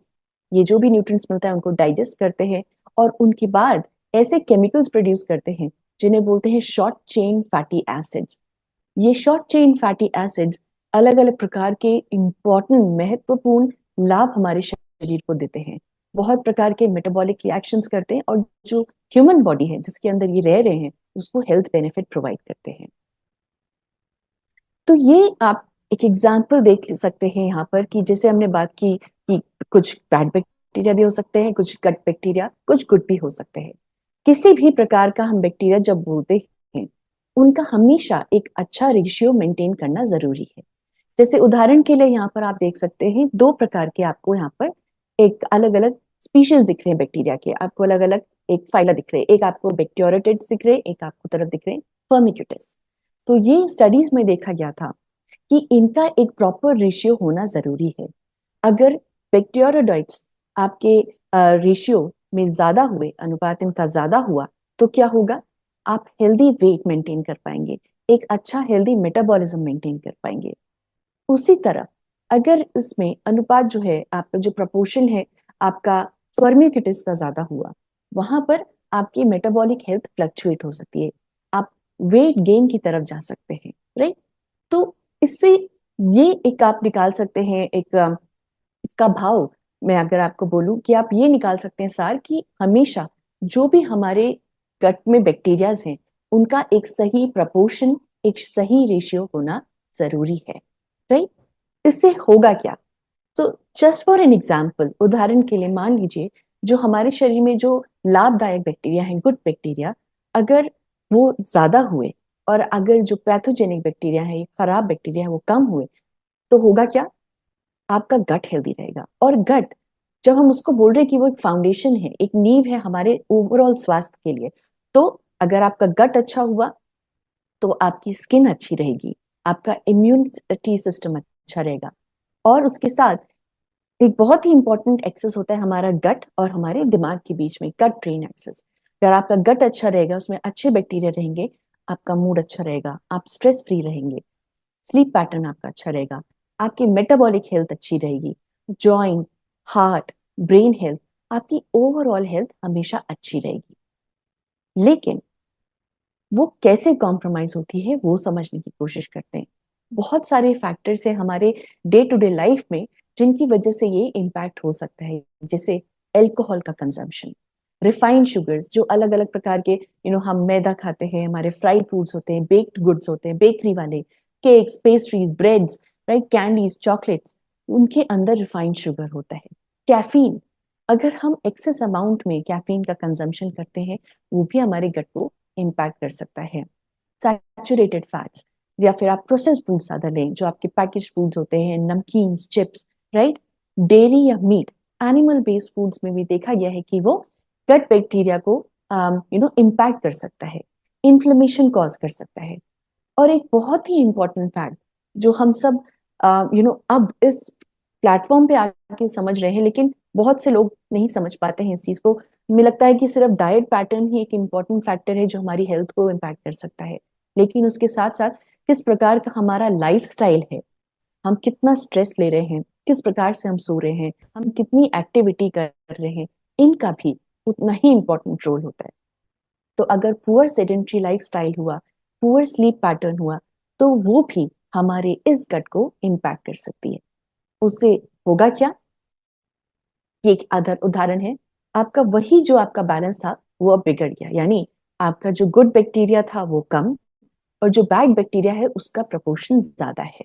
ये जो भी न्यूट्रिएंट्स मिलता है उनको डाइजेस्ट करते हैं, और उनके बाद ऐसे केमिकल्स प्रोड्यूस करते हैं जिन्हें बोलते हैं शॉर्ट चेन फैटी एसिड्स। ये शॉर्ट चेन फैटी एसिड्स अलग अलग प्रकार के इंपॉर्टेंट महत्वपूर्ण लाभ हमारे शरीर को देते हैं, बहुत प्रकार के मेटाबॉलिक रिएक्शंस करते हैं, और जो ह्यूमन बॉडी है जिसके अंदर ये रह रहे हैं उसको हेल्थ बेनिफिट प्रोवाइड करते हैं। तो ये आप एक एग्जाम्पल देख सकते हैं यहाँ पर कि जैसे हमने बात की कि कुछ बैड बैक्टीरिया भी हो सकते हैं, कुछ गट बैक्टीरिया, कुछ गुड भी हो सकते हैं। किसी भी प्रकार का हम बैक्टीरिया जब बोलते हैं उनका हमेशा एक अच्छा रेशियो मेंटेन करना जरूरी है। जैसे उदाहरण के लिए यहाँ पर आप देख सकते हैं दो प्रकार के आपको यहाँ पर एक अलग अलग स्पीशीज दिख रहे हैं बैक्टीरिया के, आपको अलग अलग एक फाइला दिख रहे हैं, एक आपको बैक्टीरियोटेट्स दिख रहे हैं, एक आपको तरफ दिख रहे हैं फर्मिक्यूटेस। तो ये स्टडीज में देखा गया था कि इनका एक प्रॉपर रेशियो होना जरूरी है। अगर बैक्टीरियोडाइट्स आपके रेशियो में ज्यादा हुए, अनुपात इनका ज्यादा हुआ, तो क्या होगा, आप हेल्दी वेट मेंटेन कर पाएंगे, एक अच्छा हेल्दी मेटाबॉलिज्म मेंटेन कर पाएंगे। उसी तरह अगर इसमें अनुपात जो है, आपका जो प्रपोर्शन है आपका फर्मिक्यूटिस का ज्यादा हुआ, वहां पर आपकी मेटाबॉलिक हेल्थ फ्लक्चुएट हो सकती है, आप वेट गेन की तरफ जा सकते हैं, राइट। तो इससे ये एक आप निकाल सकते हैं एक इसका भाव, मैं अगर आपको बोलूं कि आप ये निकाल सकते हैं सार कि हमेशा जो भी हमारे गट में बैक्टीरियाज हैं उनका एक सही प्रपोर्शन, एक सही रेशियो होना जरूरी है, राइट। इससे होगा क्या, तो जस्ट फॉर एन एग्जाम्पल, उदाहरण के लिए मान लीजिए जो हमारे शरीर में जो लाभदायक बैक्टीरिया है, गुड बैक्टीरिया, अगर वो ज्यादा हुए और अगर जो पैथोजेनिक बैक्टीरिया है, खराब बैक्टीरिया है, वो कम हुए, तो होगा क्या, आपका गट हेल्दी रहेगा। और गट, जब हम उसको बोल रहे हैं कि वो एक फाउंडेशन है, एक नींव है हमारे ओवरऑल स्वास्थ्य के लिए, तो अगर आपका गट अच्छा हुआ तो आपकी स्किन अच्छी रहेगी, आपका इम्यूनिटी सिस्टम अच्छा रहेगा। और उसके साथ एक बहुत ही इंपॉर्टेंट एक्सेस होता है हमारा गट और हमारे दिमाग के बीच में, गट ब्रेन एक्सेस। अगर आपका गट अच्छा रहेगा, उसमें अच्छे बैक्टीरिया रहेंगे, आपका मूड अच्छा रहेगा, आप स्ट्रेस फ्री रहेंगे, स्लीप पैटर्न आपका अच्छा रहेगा, आपकी मेटाबॉलिक हेल्थ अच्छी रहेगी, जॉइंट, हार्ट, ब्रेन हेल्थ, आपकी ओवरऑल हेल्थ हमेशा अच्छी रहेगी। लेकिन वो कैसे कॉम्प्रोमाइज होती है वो समझने की कोशिश करते हैं। बहुत सारे फैक्टर्स है हमारे डे टू डे लाइफ में जिनकी वजह से ये इम्पैक्ट हो सकता है, जैसे एल्कोहल का कंजम्पशन, रिफाइंड शुगर्स, जो अलग अलग प्रकार के हम मैदा खाते हैं, हमारे फ्राइड फूड्स होते हैं, बेक्ड गुड्स होते हैं, बेकरी वाले cakes, pastries, breads, right, candies, chocolates, उनके अंदर रिफाइंड शुगर होता है। कैफीन, अगर हम एक्सेस अमाउंट में कैफीन का कंजम्पशन करते हैं वो भी हमारे गट को इम्पैक्ट कर सकता है। सैचुरेटेड फैट्स, या फिर आप प्रोसेस्ड फूड ज्यादा लें, जो आपके पैकेज फूड्स होते हैं, नमकीन, चिप्स, राइट, डेयरी या मीट, एनिमल बेस्ड फूड्स में भी देखा गया है कि वो गट बैक्टीरिया को इम्पैक्ट कर सकता है, इन्फ्लेमेशन कॉज कर सकता है। और एक बहुत ही इंपॉर्टेंट फैक्ट जो हम सब अब इस प्लेटफॉर्म पे आके समझ रहे हैं, लेकिन बहुत से लोग नहीं समझ पाते हैं इस चीज को। हमें लगता है कि सिर्फ डाइट पैटर्न ही एक इम्पॉर्टेंट फैक्टर है जो हमारी हेल्थ को इम्पैक्ट कर सकता है, लेकिन उसके साथ साथ किस प्रकार का हमारा लाइफ स्टाइल है, हम कितना स्ट्रेस ले रहे हैं, किस प्रकार से हम सो रहे हैं, हम कितनी एक्टिविटी कर रहे हैं, इनका भी उतना ही इम्पोर्टेंट रोल होता है। तो अगर पुअर सेडेंट्री लाइफस्टाइल हुआ, पुअर स्लीप पैटर्न हुआ, तो वो भी हमारे इस गट को इम्पैक्ट कर सकती है। उससे होगा क्या, ये एक आधार उदाहरण है, आपका वही जो आपका बैलेंस था वो अब बिगड़ गया, यानी आपका जो गुड बैक्टीरिया था वो कम और जो बैड बैक्टीरिया है उसका प्रपोर्शन ज्यादा है।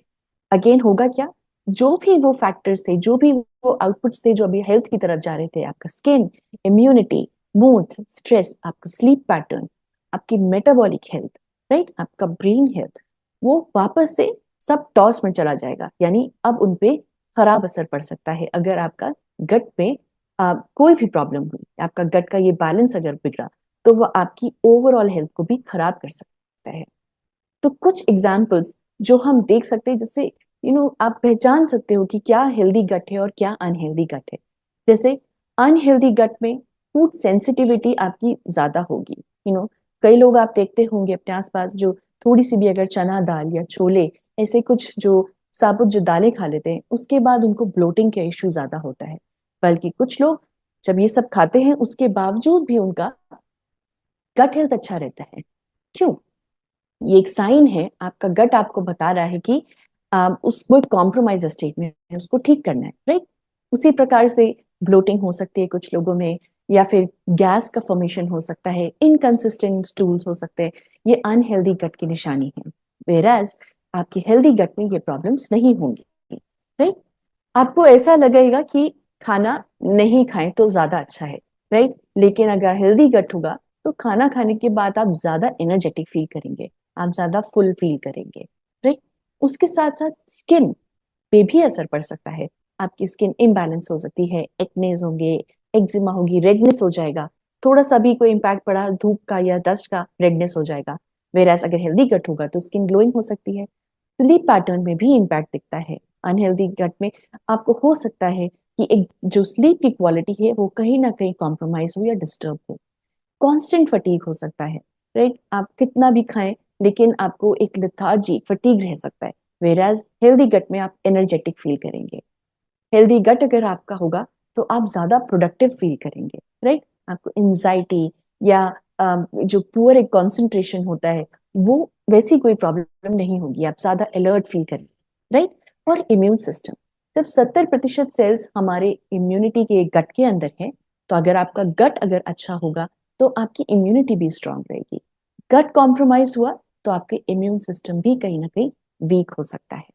अगेन होगा क्या, जो भी वो फैक्टर्स थे, जो भी वो आउटपुट्स थे जो अभी हेल्थ की तरफ जा रहे थे, आपका स्किन, इम्यूनिटी, मूड, स्ट्रेस, आपका स्लीप पैटर्न, आपकी मेटाबॉलिक हेल्थ, राइट, आपका ब्रेन हेल्थ, वो वापस से सब टॉस में चला जाएगा, यानी अब उनपे खराब असर पड़ सकता है। अगर आपका गट में कोई भी प्रॉब्लम हुई, आपका गट का ये बैलेंस अगर बिगड़ा, तो वो आपकी ओवरऑल हेल्थ को भी खराब कर सकता है। तो कुछ एग्जाम्पल्स जो हम देख सकते हैं, जिससे आप पहचान सकते हो कि क्या हेल्दी गट है और क्या अनहेल्दी गट है। जैसे अनहेल्दी गट में फूड सेंसिटिविटी आपकी ज्यादा होगी। कई लोग आप देखते होंगे अपने आसपास जो थोड़ी सी भी अगर चना दाल या छोले, ऐसे कुछ जो साबुत जो दालें खा लेते हैं, उसके बाद उनको ब्लोटिंग का इश्यू ज्यादा होता है। बल्कि कुछ लोग जब ये सब खाते हैं उसके बावजूद भी उनका गट हेल्थ अच्छा रहता है। क्यों? ये एक साइन है, आपका गट आपको बता रहा है कि उसको एक कॉम्प्रोमाइज स्टेट में है, उसको ठीक करना है, राइट। उसी प्रकार से ब्लोटिंग हो सकती है कुछ लोगों में, या फिर गैस का फॉर्मेशन हो सकता है, इनकंसिस्टेंट स्टूल्स हो सकते हैं। ये अनहेल्दी गट की निशानी है। वेराज आपकी हेल्दी गट में ये प्रॉब्लम्स नहीं होंगी, राइट। आपको ऐसा लगेगा कि खाना नहीं खाएं तो ज्यादा अच्छा है, राइट। लेकिन अगर हेल्दी गट होगा तो खाना खाने के बाद आप ज्यादा एनर्जेटिक फील करेंगे, आप ज्यादा फुल फील करेंगे, राइट। उसके साथ साथ स्किन पे भी असर पड़ सकता है। आपकी स्किन इम्बैलेंस हो सकती है, एक्नेज होंगे, एक्जिमा होगी, रेडनेस हो जाएगा। थोड़ा सा भी कोई इम्पैक्ट पड़ा धूप का या डस्ट का, रेडनेस हो जाएगा। वेराज अगर हेल्दी गट होगा तो स्किन ग्लोइंग हो सकती है। स्लीप पैटर्न में भी इम्पैक्ट दिखता है। अनहेल्दी गट में आपको हो सकता है कि एक जो स्लीप की क्वालिटी है वो कहीं ना कहीं कॉम्प्रोमाइज हो या डिस्टर्ब हो। कांस्टेंट फटीग हो सकता है, राइट। आप कितना भी खाएं लेकिन आपको एक लिथार्जी फटीग रह सकता है। वेराज हेल्दी गट में आप एनर्जेटिक फील करेंगे। हेल्दी गट अगर आपका होगा तो आप ज्यादा प्रोडक्टिव फील करेंगे, राइट। आपको एंजाइटी या जो पुअर एक कॉन्सेंट्रेशन होता है वो वैसी कोई प्रॉब्लम नहीं होगी, आप ज्यादा अलर्ट फील करेंगे, राइट। और इम्यून सिस्टम, जब 70% सेल्स हमारे इम्यूनिटी के गट के अंदर है, तो अगर आपका गट अगर अच्छा होगा तो आपकी इम्यूनिटी भी स्ट्रांग रहेगी। गट कॉम्प्रोमाइज हुआ तो आपके इम्यून सिस्टम भी कहीं ना कहीं वीक हो सकता है,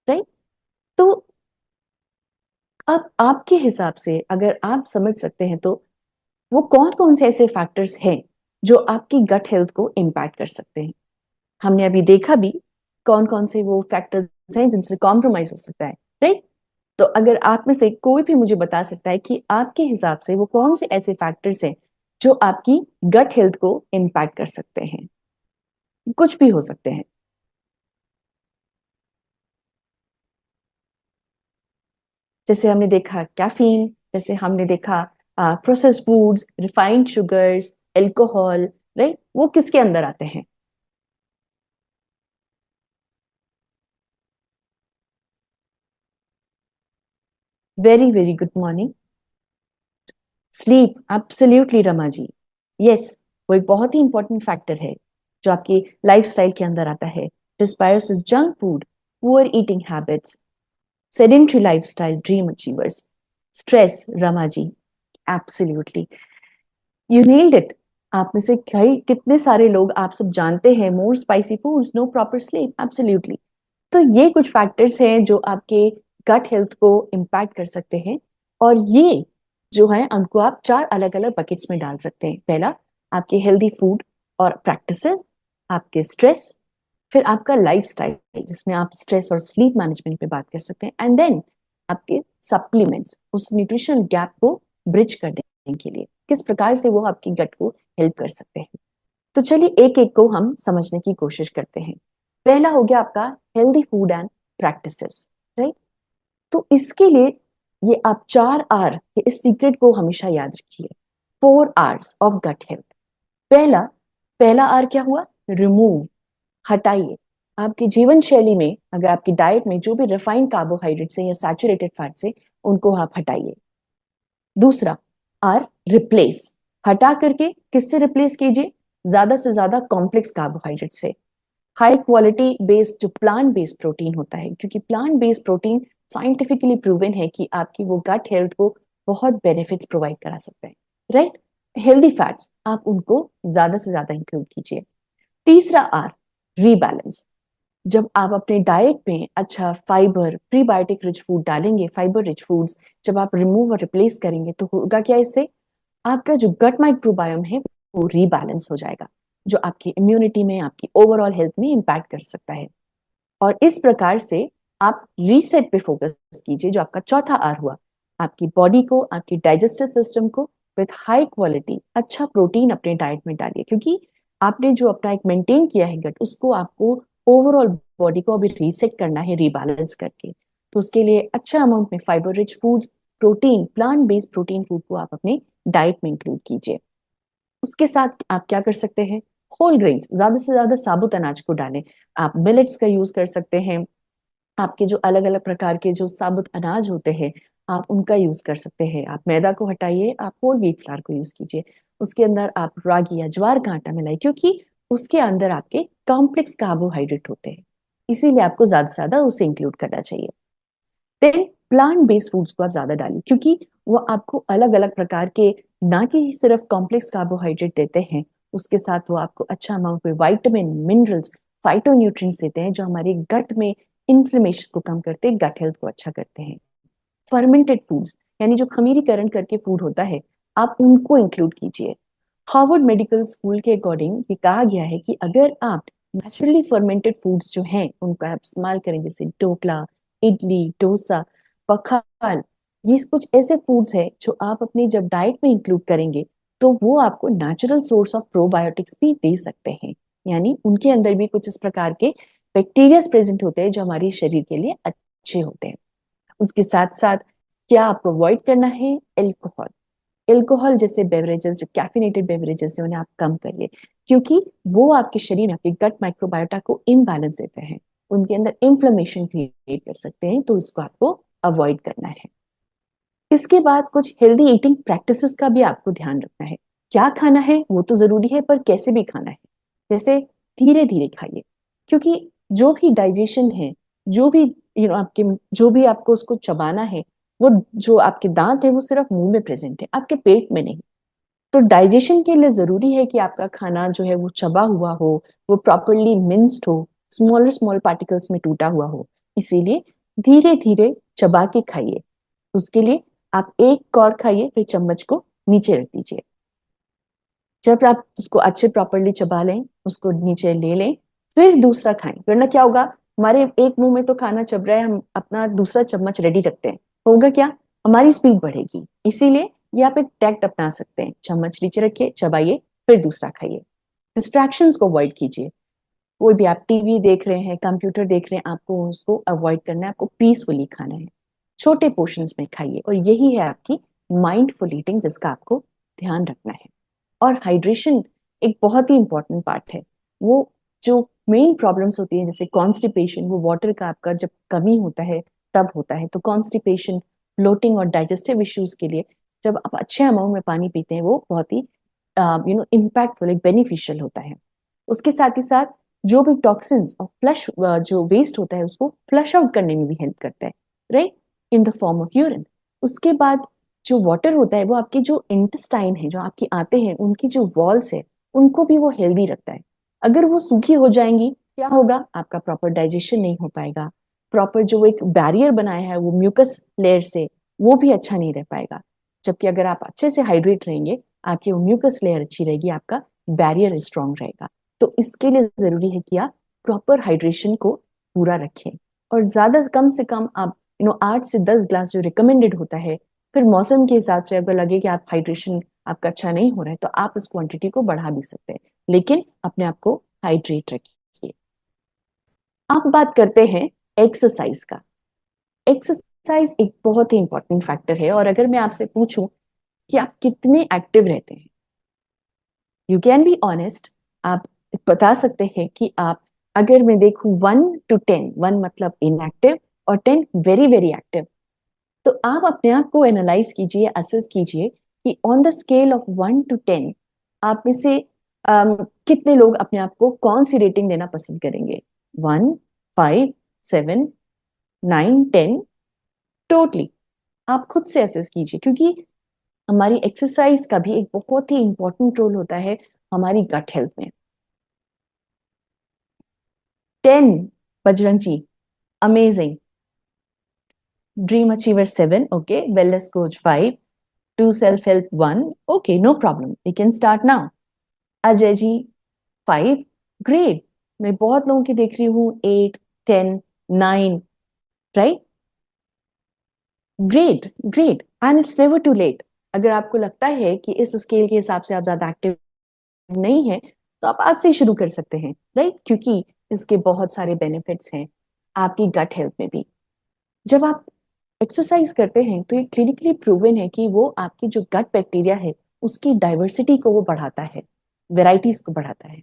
राइट। तो अब आपके हिसाब से अगर आप समझ सकते हैं तो वो कौन कौन से ऐसे फैक्टर्स हैं जो आपकी गट हेल्थ को इम्पैक्ट कर सकते हैं। हमने अभी देखा भी कौन कौन से वो फैक्टर्स हैं जिनसे कॉम्प्रोमाइज हो सकता है, राइट। तो अगर आप में से कोई भी मुझे बता सकता है कि आपके हिसाब से वो कौन से ऐसे फैक्टर्स हैं जो आपकी गट हेल्थ को इम्पैक्ट कर सकते हैं, कुछ भी हो सकते हैं। जैसे हमने देखा कैफीन, जैसे हमने देखा processed foods, refined sugars, alcohol, right. वो किसके अंदर आते हैं? Very very good morning. Sleep, absolutely Rama ji. Yes, वो एक बहुत ही इंपॉर्टेंट फैक्टर है जो आपकी लाइफस्टाइल के अंदर आता है। Dysbiosis, junk food, poor eating habits, sedentary lifestyle, dream achievers, stress, Rama ji, absolutely you nailed it. आप में से कई कितने सारे लोग आप सब जानते हैं, more spicy foods, no proper sleep, absolutely. तो ये कुछ फैक्टर्स हैं जो आपके गट हेल्थ को इम्पैक्ट कर सकते हैं। और ये जो है उनको आप चार अलग अलग बकेट्स में डाल सकते हैं। पहला, आपके हेल्दी फूड और प्रैक्टिसेस, आपके स्ट्रेस, फिर आपका लाइफस्टाइल जिसमें आप स्ट्रेस और स्लीप मैनेजमेंट पे बात कर सकते हैं, एंड देन आपके सप्लीमेंट्स उस न्यूट्रिशनल गैप को ब्रिज करने के लिए किस प्रकार से वो आपकी गट को हेल्प कर सकते हैं। तो चलिए एक एक को हम समझने की कोशिश करते हैं। पहला हो गया आपका healthy food and practices, right. तो इसके लिए ये आप 4 R के इस सीक्रेट को हमेशा याद रखिए। 4 Rs ऑफ गट हेल्थ। पहला पहला R क्या हुआ? रिमूव, हटाइए। आपकी जीवन शैली में अगर आपकी डाइट में जो भी रिफाइंड कार्बोहाइड्रेट्स है या सैचुरेटेड फैट्स है उनको आप हटाइए। दूसरा R, रिप्लेस। हटा करके किससे रिप्लेस कीजिए? ज्यादा से ज्यादा कॉम्प्लेक्स कार्बोहाइड्रेट से, हाई क्वालिटी बेस्ड जो प्लांट बेस्ड प्रोटीन होता है, क्योंकि plant based protein scientifically proven है कि आपकी वो गट हेल्थ को बहुत बेनिफिट्स प्रोवाइड करा सकता है, राइट। हेल्दी फैट्स आप उनको ज्यादा से ज्यादा इंक्लूड कीजिए। तीसरा R, रीबैलेंस। जब आप अपने डाइट में अच्छा फाइबर, प्रीबायोटिक रिच फूड डालेंगे, फाइबर रिच फूड्स जब आप रिमूव और रिप्लेस करेंगे तो होगा क्या? इससे आपका जो गट माइक्रोबायोम है वो रीबैलेंस हो जाएगा, जो आपकी इम्यूनिटी में, आपकी ओवरऑल हेल्थ में इंपैक्ट कर सकता है। और इस प्रकार से आप रीसेट पे फोकस कीजिए, जो आपका चौथा आर हुआ। आपकी बॉडी को, आपकी डाइजेस्टिव सिस्टम को विथ हाई क्वालिटी अच्छा प्रोटीन अपने डाइट में डालिए, क्योंकि आपने जो अपना एक मेंटेन किया है गट, उसको आपको ओवरऑल बॉडी को अभी रीसेट करना है, रीबैलेंस करके। तो उसके लिए अच्छा अमाउंट में fibre rich foods, protein, plant based protein food को आप अपने डाइट में इंक्लूड कीजिए। उसके साथ आप क्या कर सकते हैं? होल ग्रेन्स, ज्यादा से ज्यादा साबुत अनाज को डालें। आप मिलेट्स का यूज कर सकते हैं। आपके जो अलग अलग प्रकार के जो साबुत अनाज होते हैं आप उनका यूज कर सकते हैं। आप मैदा को हटाइए, आप होल व्हीट फ्लावर को यूज कीजिए। उसके अंदर आप रागी या ज्वार का आटा मिलाइए, क्योंकि उसके अंदर आपके कॉम्प्लेक्स कार्बोहाइड्रेट होते हैं, इसीलिए आपको ज्यादा से ज्यादा उसे इंक्लूड करना चाहिए। देन प्लांट बेस्ड फूड्स को आप ज्यादा डालिए, क्योंकि वो आपको अलग अलग प्रकार के, ना कि सिर्फ कॉम्प्लेक्स कार्बोहाइड्रेट देते हैं, उसके साथ वो आपको अच्छा अमाउंट में विटामिन, मिनरल्स, फाइटोन्यूट्रिएंट्स देते हैं, जो हमारे गट में इन्फ्लेमेशन को कम करते हैं, गट हेल्थ को अच्छा करते हैं। फर्मेंटेड फूड्स, यानी जो खमीरीकरण करके फूड होता है, आप उनको इंक्लूड कीजिए। हार्वर्ड मेडिकल स्कूल के अकॉर्डिंग ये कहा गया है कि अगर आप नेचुरली फर्मेंटेड फूड्स जो हैं उनका आप इस्तेमाल करें, जैसे ढोकला, इडली, डोसा, पखाल, ये कुछ ऐसे फूड्स हैं जो आप अपनी जब डाइट में इंक्लूड करेंगे तो वो आपको नेचुरल सोर्स ऑफ प्रोबायोटिक्स भी दे सकते हैं, यानी उनके अंदर भी कुछ इस प्रकार के बैक्टीरियाज प्रेजेंट होते हैं जो हमारे शरीर के लिए अच्छे होते हैं। उसके साथ साथ क्या आपको अवॉइड करना है? एल्कोहल। एल्कोहल जैसे बेवरेजेस, जो कैफिनेटेड बेवरेजेस है, उन्हें आप कम करिए, क्योंकि वो आपके शरीर में, आपके गट माइक्रोबायोटा को इम्बैलेंस देते हैं, उनके अंदर इन्फ्लेमेशन क्रिएट कर सकते हैं, तो इसको आपको अवॉइड करना है। इसके बाद कुछ हेल्दी ईटिंग प्रैक्टिसेस का भी आपको ध्यान रखना है। क्या खाना है वो तो जरूरी है, पर कैसे भी खाना है। जैसे धीरे धीरे खाइए, क्योंकि जो भी डाइजेशन है, जो भी आपके, जो भी आपको उसको चबाना है, वो जो आपके दांत है वो सिर्फ मुंह में प्रेजेंट है, आपके पेट में नहीं। तो डाइजेशन के लिए जरूरी है कि आपका खाना जो है वो चबा हुआ हो, वो प्रॉपरली मिन्स्ड हो, स्मॉलर स्मॉल पार्टिकल्स में टूटा हुआ हो। इसीलिए धीरे धीरे चबा के खाइए। उसके लिए आप एक कौर खाइए, फिर चम्मच को नीचे रख दीजिए। जब आप उसको अच्छे प्रॉपरली चबा लें, उसको नीचे ले लें, फिर दूसरा खाएं, वरना क्या होगा, हमारे एक मुंह में तो खाना चब रहा है, हम अपना दूसरा चम्मच रेडी रखते हैं, होगा क्या, हमारी स्पीड बढ़ेगी। इसीलिए ये आप एक टैक्ट अपना सकते हैं, चम्मच नीचे रखिए, चबाइए, फिर दूसरा खाइए। डिस्ट्रैक्शंस को अवॉइड कीजिए। कोई भी आप टीवी देख रहे हैं, कंप्यूटर देख रहे हैं, आपको उसको अवॉइड करना है, आपको पीसफुली खाना है। छोटे पोर्शंस में खाइए, और यही है आपकी माइंडफुल ईटिंग, जिसका आपको ध्यान रखना है। और हाइड्रेशन एक बहुत ही इंपॉर्टेंट पार्ट है। वो जो मेन प्रॉब्लम्स होती है, जैसे कॉन्स्टिपेशन, वो वाटर का आपका जब कमी होता है तब होता है। तो कॉन्स्टिपेशन, ब्लोटिंग और डाइजेस्टिव इश्यूज के लिए जब आप अच्छे अमाउंट में पानी पीते हैं, वो बहुत ही इम्पैक्टफुल, बेनिफिशियल होता है। उसके साथ ही साथ जो भी टॉक्सिन्स और फ्लश, जो वेस्ट होता है, उसको फ्लश आउट करने में भी हेल्प करता है, right, in the form of urine. उसके बाद जो वाटर होता है, वो आपकी जो इंटेस्टाइन है, जो आपकी आते हैं, उनकी जो वॉल्स है, उनको भी वो हेल्दी रखता है। अगर वो सूखी हो जाएंगी, क्या होगा, आपका प्रॉपर डाइजेशन नहीं हो पाएगा, प्रॉपर जो एक बैरियर बनाया है वो म्यूकस लेयर से, वो भी अच्छा नहीं रह पाएगा। जबकि अगर आप अच्छे से हाइड्रेट रहेंगे, आपकी वो म्यूकस लेयर अच्छी रहेगी, आपका बैरियर स्ट्रांग रहेगा। तो इसके लिए जरूरी है कि आप प्रॉपर हाइड्रेशन को पूरा रखें, और ज्यादा कम से कम आप 8 से 10 ग्लास जो रिकमेंडेड होता है। फिर मौसम के हिसाब से अगर लगे कि आप हाइड्रेशन आपका अच्छा नहीं हो रहा है, तो आप इस क्वांटिटी को बढ़ा भी सकते हैं, लेकिन अपने आप को हाइड्रेट रखिए। अब बात करते हैं एक्सरसाइज का। एक्सरसाइज एक बहुत ही इंपॉर्टेंट फैक्टर है, और अगर मैं आपसे पूछूं कि आप कितने एक्टिव रहते हैं, यू कैन बी ऑनेस्ट, आप बता सकते हैं कि आप, अगर मैं देखूं 1 to 10, 1 मतलब इनएक्टिव और 10 वेरी वेरी एक्टिव, तो आप अपने आप को एनालाइज कीजिए, असेस कीजिए कि on the scale of 1 to 10 आप में से कितने लोग अपने आप को कौन सी रेटिंग देना पसंद करेंगे? 1, 5, 7, 9, 10? टोटली आप खुद से असेस कीजिए, क्योंकि हमारी एक्सरसाइज का भी एक बहुत ही इंपॉर्टेंट रोल होता है हमारी गट हेल्थ में। 10, Bajrang ji, amazing. Dream achiever 7, okay, wellness coach 5, to self help 1, okay, no problem, we can start now. Ajay ji 5, great. मैं बहुत लोगों की देख रही हूँ 8, 10, 9, right, great great, and it's never too late. अगर आपको लगता है कि इस स्केल के हिसाब से आप ज्यादा एक्टिव नहीं है, तो आप आज से ही शुरू कर सकते हैं, राइट, क्योंकि इसके बहुत सारे बेनिफिट्स हैं आपकी गट हेल्थ में भी। जब आप एक्सरसाइज करते हैं, तो ये क्लिनिकली प्रूवन है कि वो आपकी जो गट बैक्टीरिया है, उसकी डाइवर्सिटी को वो बढ़ाता है, वेराइटीज को बढ़ाता है।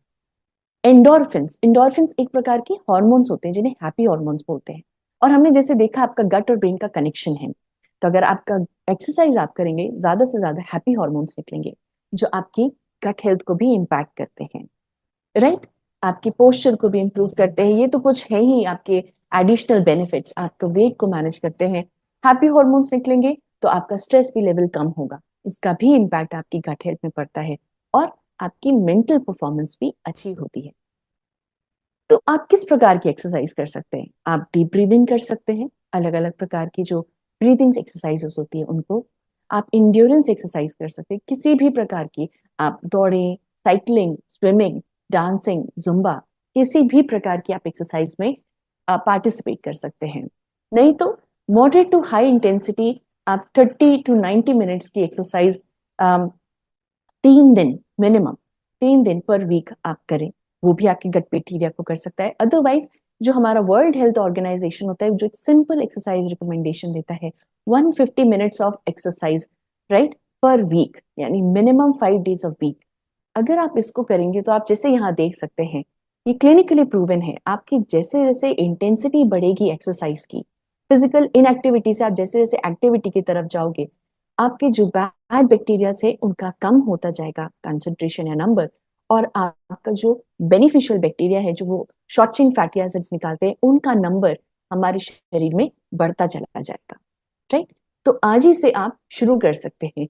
एंडोर्फिन्स, एंडोर्फिन्स एक प्रकार के हॉर्मोन्स होते हैं जिन्हें हैप्पी हॉर्मोन्स बोलते हैं। और हमने जैसे देखा, आपका गट और ब्रेन का कनेक्शन है, तो अगर आपका एक्सरसाइज आप करेंगे, ज्यादा से ज्यादा हैप्पी हॉर्मोन्स निकलेंगे, जो आपकी गट हेल्थ को भी इम्पैक्ट करते हैं। राइट। आपके पोस्चर को भी इंप्रूव करते हैं। ये तो कुछ है ही आपके एडिशनल बेनिफिट्स। आपके वेट को मैनेज करते हैं। हैप्पी हॉर्मोन्स निकलेंगे तो आपका स्ट्रेस भी लेवल कम होगा, इसका भी इम्पैक्ट आपकी गट हेल्थ में पड़ता है और आपकी मेंटल परफॉर्मेंस भी अच्छी होती है। तो आप किस प्रकार की एक्सरसाइज कर सकते हैं? आप डीप ब्रीदिंग कर सकते हैं, अलग अलग प्रकार की जो ब्रीदिंग एक्सरसाइजेस होती है उनको। आप इंड्योरेंस एक्सरसाइज कर सकते हैं, किसी भी प्रकार की। आप दौड़ें, साइकिलिंग, स्विमिंग, डांसिंग, जुम्बा, किसी भी प्रकार की आप एक्सरसाइज में पार्टिसिपेट कर सकते हैं। नहीं तो मॉडरेट टू हाई इंटेंसिटी आप 30 to 90 मिनट्स की एक्सरसाइज 3 दिन मिनिमम, 3 दिन पर वीक आप करें, वो भी आपके गट बैक्टीरिया को कर सकता है। अदरवाइज जो हमारा वर्ल्ड हेल्थ ऑर्गेनाइजेशन होता है जो एक सिंपल एक्सरसाइज रिकमेंडेशन देता है, 150 minutes of exercise right per week, यानी मिनिमम 5 डेज ऑफ वीक। अगर आप इसको करेंगे तो आप जैसे यहाँ देख सकते हैं, ये क्लिनिकली प्रूवन है। आपकी जैसे जैसे इंटेंसिटी बढ़ेगी एक्सरसाइज की, फिजिकल इनएक्टिविटी से आप जैसे जैसे एक्टिविटी की तरफ जाओगे, आपके जो बैड बैक्टीरिया है उनका कम होता जाएगा कंसंट्रेशन या नंबर, और आपका जो बेनिफिशियल बैक्टीरिया है जो वो शॉर्ट चेन फैटी एसिड्स निकालते हैं उनका नंबर हमारे शरीर में बढ़ता चला जाएगा। राइट। तो आज ही से आप शुरू कर सकते हैं।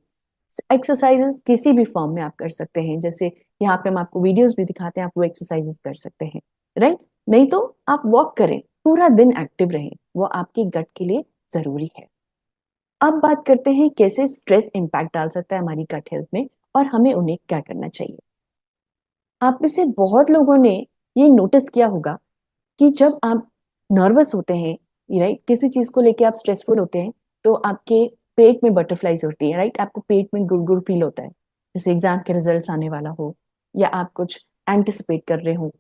एक्सरसाइजेस किसी भी फॉर्म में आप कर सकते हैं, जैसे यहाँ पे हम आपको वीडियोस भी दिखाते हैं, आप वो एक्सरसाइजेस कर सकते हैं। राइट। नहीं तो आप वॉक करें, पूरा दिन एक्टिव रहें, वो आपके गट के लिए जरूरी है। अब बात करते हैं कैसे स्ट्रेस इंपैक्ट डाल सकता है हमारी गट हेल्थ में और हमें उन्हें क्या करना चाहिए। आप में से बहुत लोगों ने ये नोटिस किया होगा कि जब आप नर्वस होते हैं, राइट, किसी चीज को लेके आप स्ट्रेसफुल होते हैं, तो आपके पेट में बटरफ्लाईज होती है, राइट, आपको पेट में गुड़ गुड़ फील होता है, जैसे एग्जाम के रिजल्ट्स आने वाला हो या आप कुछ एंटिसिपेट कर रहे हो,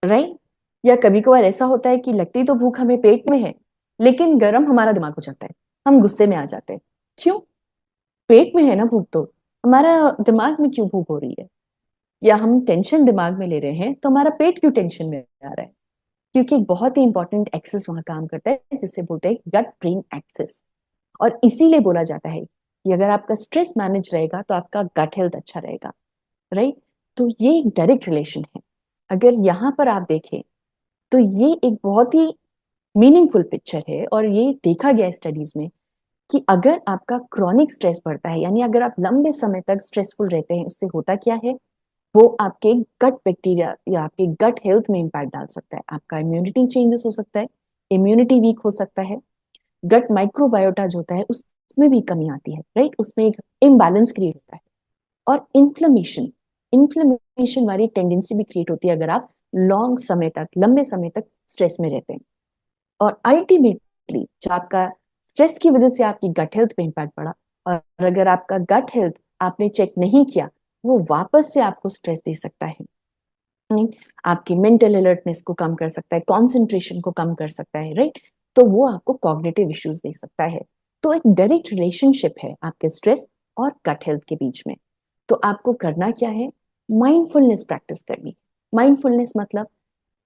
राइट। या कभी कभार ऐसा होता है कि लगती तो भूख हमें पेट में है, लेकिन गर्म हमारा दिमाग हो जाता है, हम गुस्से में आ जाते हैं। क्यों? पेट में है ना भूख, तो हमारा दिमाग में क्यों भूख हो रही है? या हम टेंशन दिमाग में ले रहे हैं तो हमारा पेट क्यों टेंशन में आ रहा है? क्योंकि एक बहुत ही इंपॉर्टेंट एक्सेस वहां काम करता है जिसे बोलते हैं गट ब्रेन एक्सेस। और इसीलिए बोला जाता है कि अगर आपका स्ट्रेस मैनेज रहेगा तो आपका गट हेल्थ अच्छा रहेगा। राइट। तो ये एक डायरेक्ट रिलेशन है। अगर यहाँ पर आप देखें तो ये एक बहुत ही मीनिंगफुल पिक्चर है, और ये देखा गया स्टडीज में कि अगर आपका क्रॉनिक स्ट्रेस बढ़ता है, यानी अगर आप लंबे समय तक स्ट्रेसफुल रहते हैं, उससे होता क्या है, वो आपके गट बैक्टीरिया या आपके गट हेल्थ में इंपैक्ट डाल सकता है। आपका इम्यूनिटी चेंजेस हो सकता है, इम्यूनिटी वीक हो सकता है, गट माइक्रोबायोटा जो होता है उसमें भी कमी आती है, राइट, उसमें एक इम्बैलेंस क्रिएट होता है, और इन्फ्लेमेशन, इन्फ्लेमेशन वाली टेंडेंसी भी क्रिएट होती है अगर आप लॉन्ग समय तक, लंबे समय तक स्ट्रेस में रहते हैं। और अल्टीमेटली जो आपका स्ट्रेस की वजह से आपकी गट हेल्थ पे इंपैक्ट पड़ा, और अगर आपका गट हेल्थ आपने चेक नहीं किया, वो वापस से आपको स्ट्रेस दे सकता है। आपकी मेंटल अलर्टनेस को कम कर सकता है, कॉन्सेंट्रेशन को कम कर सकता है, राइट। तो वो आपको कॉग्निटिव इश्यूज दे सकता है। तो एक डायरेक्ट रिलेशनशिप है आपके स्ट्रेस और गट हेल्थ के बीच में। तो आपको करना क्या है? माइंडफुलनेस प्रैक्टिस करनी। माइंडफुलनेस मतलब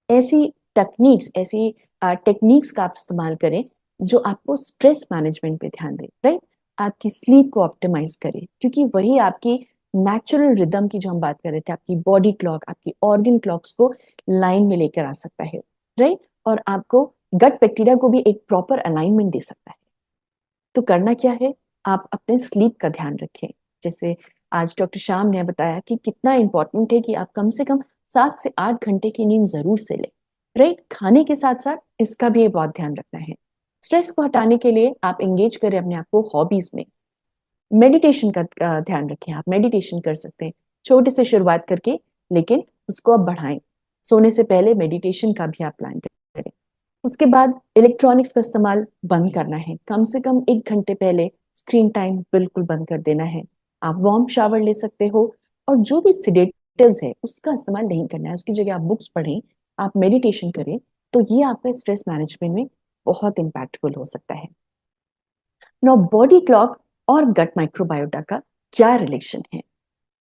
ऐसी टेक्निक्स, ऐसी टेक्निक्स का आप इस्तेमाल करें जो आपको स्ट्रेस मैनेजमेंट पे ध्यान दे, राइट। आपकी स्लीप को ऑप्टिमाइज करे, क्योंकि वही आपकी नेचुरल रिदम की जो हम बात कर रहे थे, आपकी बॉडी क्लॉक, आपकी ऑर्गन क्लॉक्स को लाइन में लेकर आ सकता है, राइट। और आपको गट बैक्टीरिया को भी एक प्रॉपर अलाइनमेंट दे सकता है। तो करना क्या है? आप अपने स्लीप का ध्यान रखें। जैसे आज डॉक्टर श्याम ने बताया कि कितना इंपॉर्टेंट है कि आप कम से कम 7 से 8 घंटे की नींद जरूर से लें, राइट। खाने के साथ साथ इसका भी बहुत ध्यान रखना है। स्ट्रेस को हटाने के लिए आप एंगेज करें अपने आप को हॉबीज में। मेडिटेशन का ध्यान रखें, आप मेडिटेशन कर सकते हैं छोटे से शुरुआत करके, लेकिन उसको आप बढ़ाएं। सोने से पहले मेडिटेशन का भी आप प्लान करें। उसके बाद इलेक्ट्रॉनिक्स का इस्तेमाल बंद करना है, कम से कम 1 घंटे पहले स्क्रीन टाइम बिल्कुल बंद कर देना है। आप वार्म शावर ले सकते हो, और जो भी सिडेटिव्स है उसका इस्तेमाल नहीं करना है, उसकी जगह आप बुक्स पढ़ें, आप मेडिटेशन करें। तो ये आपका स्ट्रेस मैनेजमेंट में बहुत इंपैक्टफुल हो सकता है। नाउ बॉडी क्लॉक और गट माइक्रोबायोटा का क्या रिलेशन है?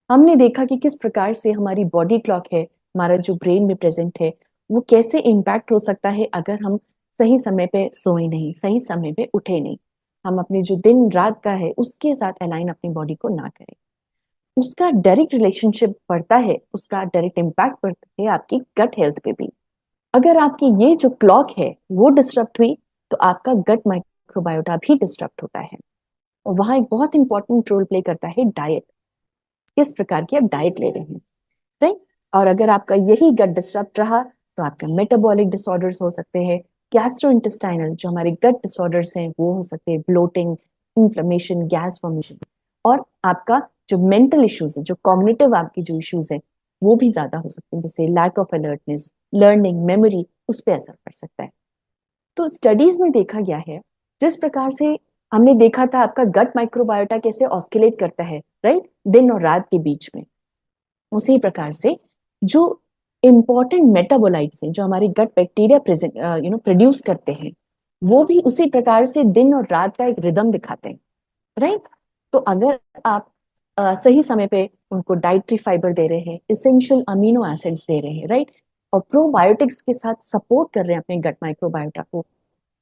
हमने देखा कि किस प्रकार से हमारी बॉडी क्लॉक है, हमारा जो ब्रेन में प्रेजेंट है, वो कैसे इम्पैक्ट हो सकता है अगर हम सही समय पे सोए नहीं, सही समय पे उठे नहीं, हम अपने जो दिन रात का है उसके साथ अलाइन अपनी बॉडी को ना करें। उसका डायरेक्ट रिलेशनशिप पड़ता है, उसका डायरेक्ट इम्पैक्ट पड़ता है आपकी गट हेल्थ पे भी। अगर आपकी ये जो क्लॉक है वो डिस्टर्ब हुई तो आपका गट माइक्रोबायोटा भी डिस्टर्ब होता है। और वहां एक बहुत इंपॉर्टेंट रोल प्ले करता है डाइट, किस प्रकार की आप डाइट ले रहे हैं, राइट। और अगर आपका यही गट डिस्टर्ब रहा तो आपके मेटाबॉलिक डिसऑर्डर्स हो सकते हैं, गैस्ट्रोइंटेस्टाइनल जो हमारे गट डिसऑर्डर्स हैं वो हो सकते हैं, ब्लोटिंग, इन्फ्लेमेशन, गैस फॉर्मेशन। और आपका जो मेंटल इश्यूज है, जो कॉग्निटिव आपकी जो इश्यूज है वो भी ज्यादा हो सकते हैं, जैसे lack of alertness, learning, memory, उस पर असर पड़ सकता है। तो स्टडीज में देखा गया है, जिस प्रकार से हमने देखा था आपका गट माइक्रोबायोटा कैसे ऑस्किलेट करता है, राइट, दिन और रात के बीच में, उसी प्रकार से जो इंपॉर्टेंट मेटाबोलाइट्स हैं जो हमारे गट बैक्टीरिया प्रेजेंट प्रोड्यूस करते हैं वो भी उसी प्रकार से दिन और रात का एक रिदम दिखाते हैं, राइट। तो अगर आप सही समय पे उनको डाइटरी फाइबर दे रहे हैं, इसेंशियल अमीनो एसिड्स दे रहे हैं, राइट, और प्रोबायोटिक्स के साथ सपोर्ट कर रहे हैं अपने गट माइक्रोबायोटा को,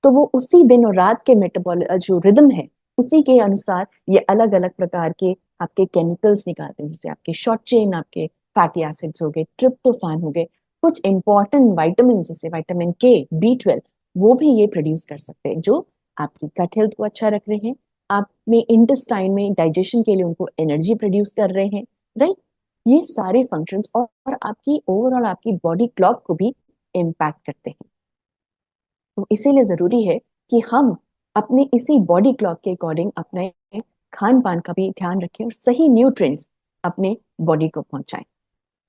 तो वो उसी दिन और रात के मेटाबॉल जो रिदम है उसी के अनुसार ये अलग अलग प्रकार के आपके केमिकल्स निकालते हैं, जैसे आपके शॉर्ट चेन आपके फैटी एसिड्स हो गए, ट्रिप्टोफैन हो गए, कुछ इंपॉर्टेंट वाइटामिन जैसे विटामिन के, B12, वो भी ये प्रोड्यूस कर सकते हैं जो आपकी गट हेल्थ को अच्छा रख रहे हैं, आप में इंटेस्टाइन में डाइजेशन के लिए उनको एनर्जी प्रोड्यूस कर रहे हैं, राइट। ये सारे फंक्शंस और आपकी ओवरऑल आपकी बॉडी क्लॉक को भी इम्पैक्ट करते हैं। तो इसीलिए जरूरी है कि हम अपने इसी बॉडी क्लॉक के अकॉर्डिंग अपने खान पान का भी ध्यान रखें और सही न्यूट्रिएंट्स अपने बॉडी को पहुंचाएं,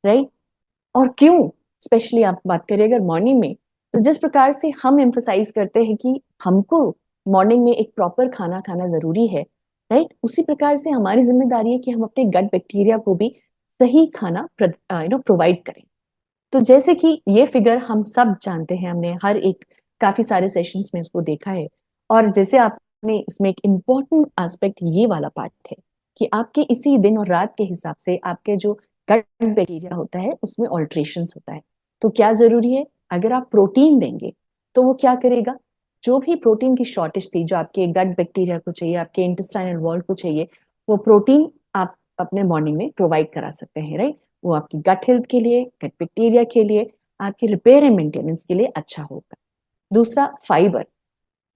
राइट। और क्यों स्पेशली आप बात करिए अगर मॉर्निंग में, तो जिस प्रकार से हम एम्फोसाइज करते हैं कि हमको मॉर्निंग में एक प्रॉपर खाना खाना जरूरी है, राइट, उसी प्रकार से हमारी जिम्मेदारी है कि हम अपने गट बैक्टीरिया को भी सही खाना प्रोवाइड करें। तो जैसे कि ये फिगर हम सब जानते हैं, हमने हर एक काफी सारे सेशंस में इसको देखा है, और जैसे आपने इसमें एक इम्पोर्टेंट एस्पेक्ट ये वाला पार्ट है कि आपके इसी दिन और रात के हिसाब से आपके जो गट बैक्टीरिया होता है उसमें ऑल्ट्रेशंस होता है। तो क्या जरूरी है, अगर आप प्रोटीन देंगे तो वो क्या करेगा, जो भी प्रोटीन की शॉर्टेज थी जो आपके गट बैक्टीरिया को चाहिए, आपके इंटेस्टाइनल वॉल को चाहिए, वो प्रोटीन आप अपने मॉर्निंग में प्रोवाइड करा सकते हैं, राइट। वो आपकी गट हेल्थ के लिए, गट बैक्टीरिया के लिए, आपके रिपेयर एंड मेंटेनेंस के लिए अच्छा होगा। दूसरा, फाइबर,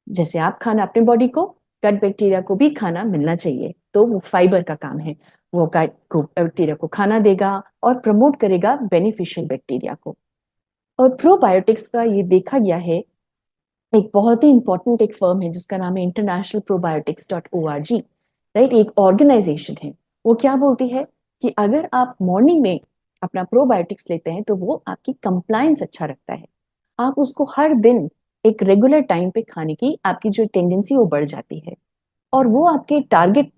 जैसे आप खाना अपने बॉडी को, गट बैक्टीरिया को भी खाना मिलना चाहिए, तो वो फाइबर का काम है, वो गट को बैक्टीरिया को खाना देगा और प्रमोट करेगा बेनिफिशियल बैक्टीरिया को। और प्रोबायोटिक्स का ये देखा गया है, एक बहुत ही इंपॉर्टेंट एक फर्म है जिसका नाम है इंटरनेशनल प्रोबायोटिक्स.org, राइट, एक ऑर्गेनाइजेशन है। वो क्या बोलती है कि अगर आप मॉर्निंग में अपना प्रोबायोटिक्स लेते हैं तो वो आपकी कंप्लायंस अच्छा रखता है, आप उसको हर दिन एक रेगुलर टाइम पे खाने की आपकी जो टेंडेंसी वो बढ़ जाती है, और वो आपके टारगेट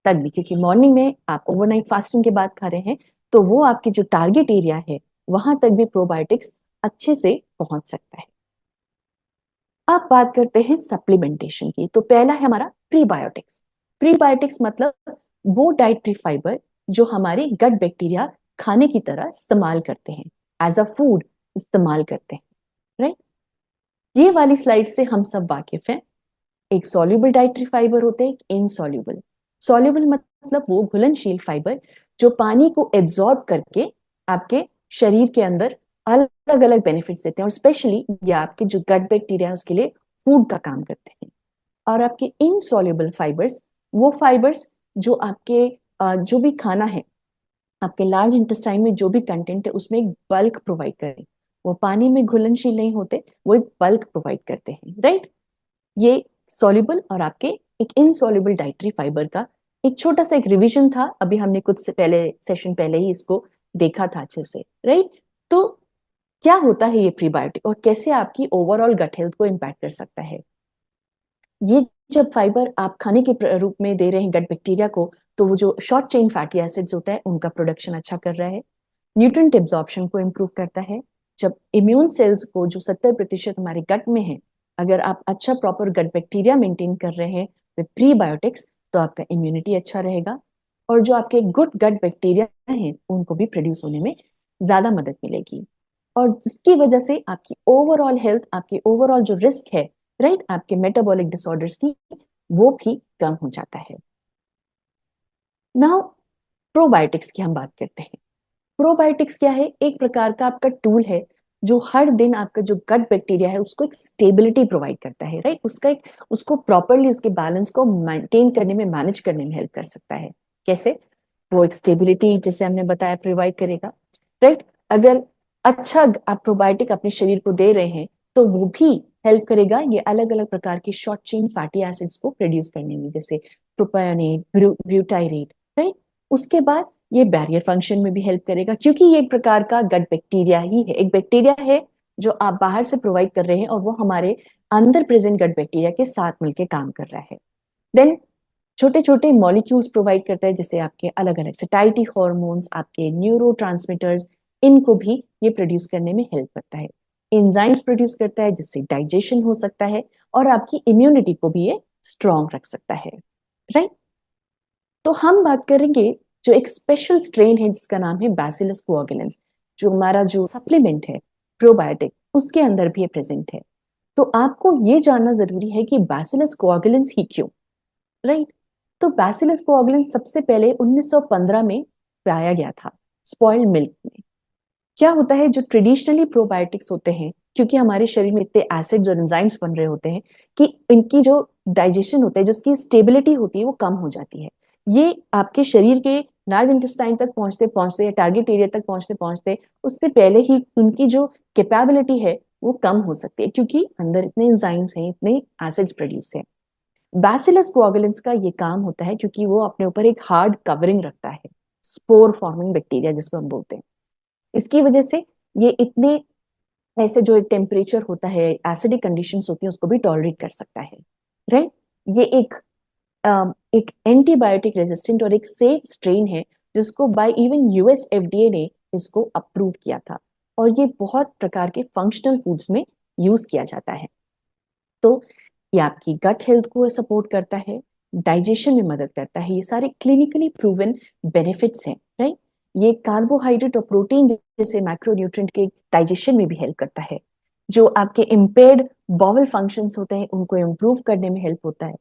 तक भी, क्योंकि मॉर्निंग में आप ओवरनाइट फास्टिंग के बाद खा रहे हैं, तो वो आपकी जो टारगेट एरिया है वहां तक भी प्रोबायोटिक्स अच्छे से पहुंच सकता है। अब बात करते हैं सप्लीमेंटेशन की। तो पहला है हमारा प्रीबायोटिक्स। प्रीबायोटिक्स मतलब वो डाइटरी फाइबर जो हमारे गट बैक्टीरिया खाने की तरह इस्तेमाल करते हैं, एज अ फूड इस्तेमाल करते हैं, राइट। ये वाली स्लाइड से हम सब वाकिफ हैं। एक सॉल्युबल डाइटरी फाइबर होते हैं, एक इनसॉल्युबल। सॉल्युबल मतलब वो घुलनशील फाइबर जो पानी को एब्जॉर्ब करके आपके शरीर के अंदर अलग अलग बेनिफिट्स देते हैं, और स्पेशली ये आपके जो गट बैक्टीरिया है उसके लिए फूड का काम करते हैं। और आपके इनसॉल्युबल फाइबर्स, वो फाइबर्स जो आपके जो भी खाना है, आपके लार्ज इंटेस्टाइन में जो भी कंटेंट है उसमें एक बल्क प्रोवाइड करें, वो पानी में घुलनशील नहीं होते, वो एक बल्क प्रोवाइड करते हैं, राइट। ये सॉल्युबल और आपके एक इनसॉल्युबल डाइटरी फाइबर का एक छोटा सा एक रिवीजन था, अभी हमने कुछ से पहले सेशन पहले ही इसको देखा था अच्छे से, राइट। तो क्या होता है ये प्रीबायोटिक और कैसे आपकी ओवरऑल गट हेल्थ को इम्पैक्ट कर सकता है। ये जब फाइबर आप खाने के रूप में दे रहे हैं गट बैक्टीरिया को, तो वो जो शॉर्ट चेन फैटी एसिड्स होता है उनका प्रोडक्शन अच्छा कर रहा है, न्यूट्रिएंट एब्जॉर्प्शन को इम्प्रूव करता है। जब इम्यून सेल्स को जो 70% हमारे गट में है, अगर आप अच्छा प्रॉपर गट बैक्टीरिया मेंटेन कर रहे हैं विद प्रीबायोटिक्स, तो आपका इम्यूनिटी अच्छा रहेगा, और जो आपके गुड गट बैक्टीरिया हैं उनको भी प्रोड्यूस होने में ज्यादा मदद मिलेगी, और जिसकी वजह से आपकी ओवरऑल हेल्थ, आपकी ओवरऑल जो रिस्क है, राइट, आपके मेटाबॉलिक डिसऑर्डर्स की, वो भी कम हो जाता है। नाउ प्रोबायोटिक्स की हम बात करते हैं। प्रोबायोटिक्स क्या है? एक प्रकार का आपका टूल है जो हर दिन आपका जो गट बैक्टीरिया है उसको एक स्टेबिलिटी प्रोवाइड करता है, राइट? उसको प्रॉपरली उसके बैलेंस को मेंटेन करने में, मैनेज करने में हेल्प कर सकता है। कैसे? वो एक स्टेबिलिटी जैसे हमने बताया प्रोवाइड करेगा, राइट? अगर अच्छा आप प्रोबायोटिक अपने शरीर को दे रहे हैं तो वो भी हेल्प करेगा ये अलग अलग प्रकार के शॉर्ट चेन फैटी एसिड्स को प्रोड्यूस करने में, जैसे प्रोपायोनेट, ब्यूटाइरेट, राइट? उसके बाद ये बैरियर फंक्शन में भी हेल्प करेगा, क्योंकि ये एक प्रकार का गट बैक्टीरिया ही है, एक बैक्टीरिया है जो आप बाहर से प्रोवाइड कर रहे हैं और वो हमारे अंदर प्रेजेंट गट बैक्टीरिया के साथ मिलकर काम कर रहा है। देन छोटे छोटे मॉलिक्यूल्स प्रोवाइड करता है, जैसे आपके अलग अलग सटाइटी हॉर्मोन्स, आपके न्यूरो ट्रांसमीटर्स, इनको भी ये प्रोड्यूस करने में हेल्प करता है। एंजाइम्स प्रोड्यूस करता है जिससे डाइजेशन हो सकता है और आपकी इम्यूनिटी को भी ये स्ट्रॉन्ग रख सकता है, राइट? तो हम बात करेंगे जो एक स्पेशल स्ट्रेन है जिसका नाम है बैसिलस कोआगुलेंस, जो हमारा जो सप्लीमेंट है प्रोबायोटिक उसके अंदर भी ये प्रेजेंट है। तो आपको ये जानना जरूरी है कि बैसिलस कोआगुलेंस ही क्यों, राइट? तो बैसिलस कोआगुलेंस सबसे पहले 1915 में पाया गया था स्पॉइल्ड मिल्क में। क्या होता है, जो ट्रेडिशनली प्रोबायोटिक्स होते हैं, क्योंकि हमारे शरीर में इतने एसिड्स और एंजाइम्स बन रहे होते हैं कि इनकी जो डाइजेशन होता है, जिसकी स्टेबिलिटी होती है, वो कम हो जाती है। ये आपके शरीर के लार्ज इंटेस्टाइन तक पहुंचते पहुंचते या टारगेट एरिया तक पहुंचते पहुंचते उससे पहले ही उनकी जो कैपेबिलिटी है वो कम हो सकती है, क्योंकि अंदर इतने एंजाइम्स हैं, इतने एसिड्स प्रोड्यूस हैं। बैसिलस कोआगुलेंस का ये काम होता है क्योंकि वो अपने ऊपर एक हार्ड कवरिंग रखता है, स्पोर फॉर्मिंग बैक्टीरिया जिसको हम बोलते हैं। इसकी वजह से ये इतने ऐसे जो एक टेम्परेचर होता है, एसिडिक कंडीशंस होती हैं, उसको भी टॉलरेट कर सकता है, राइट? ये एक एंटीबायोटिक रेजिस्टेंट और एक सेफ स्ट्रेन है जिसको बाय इवन यूएस एफडीए ने इसको अप्रूव किया था, और ये बहुत प्रकार के फंक्शनल फूड्स में यूज किया जाता है। तो ये आपकी गट हेल्थ को सपोर्ट करता है, डाइजेशन में मदद करता है, ये सारे क्लिनिकली प्रूवन बेनिफिट्स हैं, राइट? ये कार्बोहाइड्रेट और प्रोटीन जैसे मैक्रोन्यूट्रिएंट के डाइजेशन में भी हेल्प करता है। जो आपके इम्पेयर्ड बॉवल फंक्शंस होते हैं उनको इम्प्रूव करने में हेल्प होता है,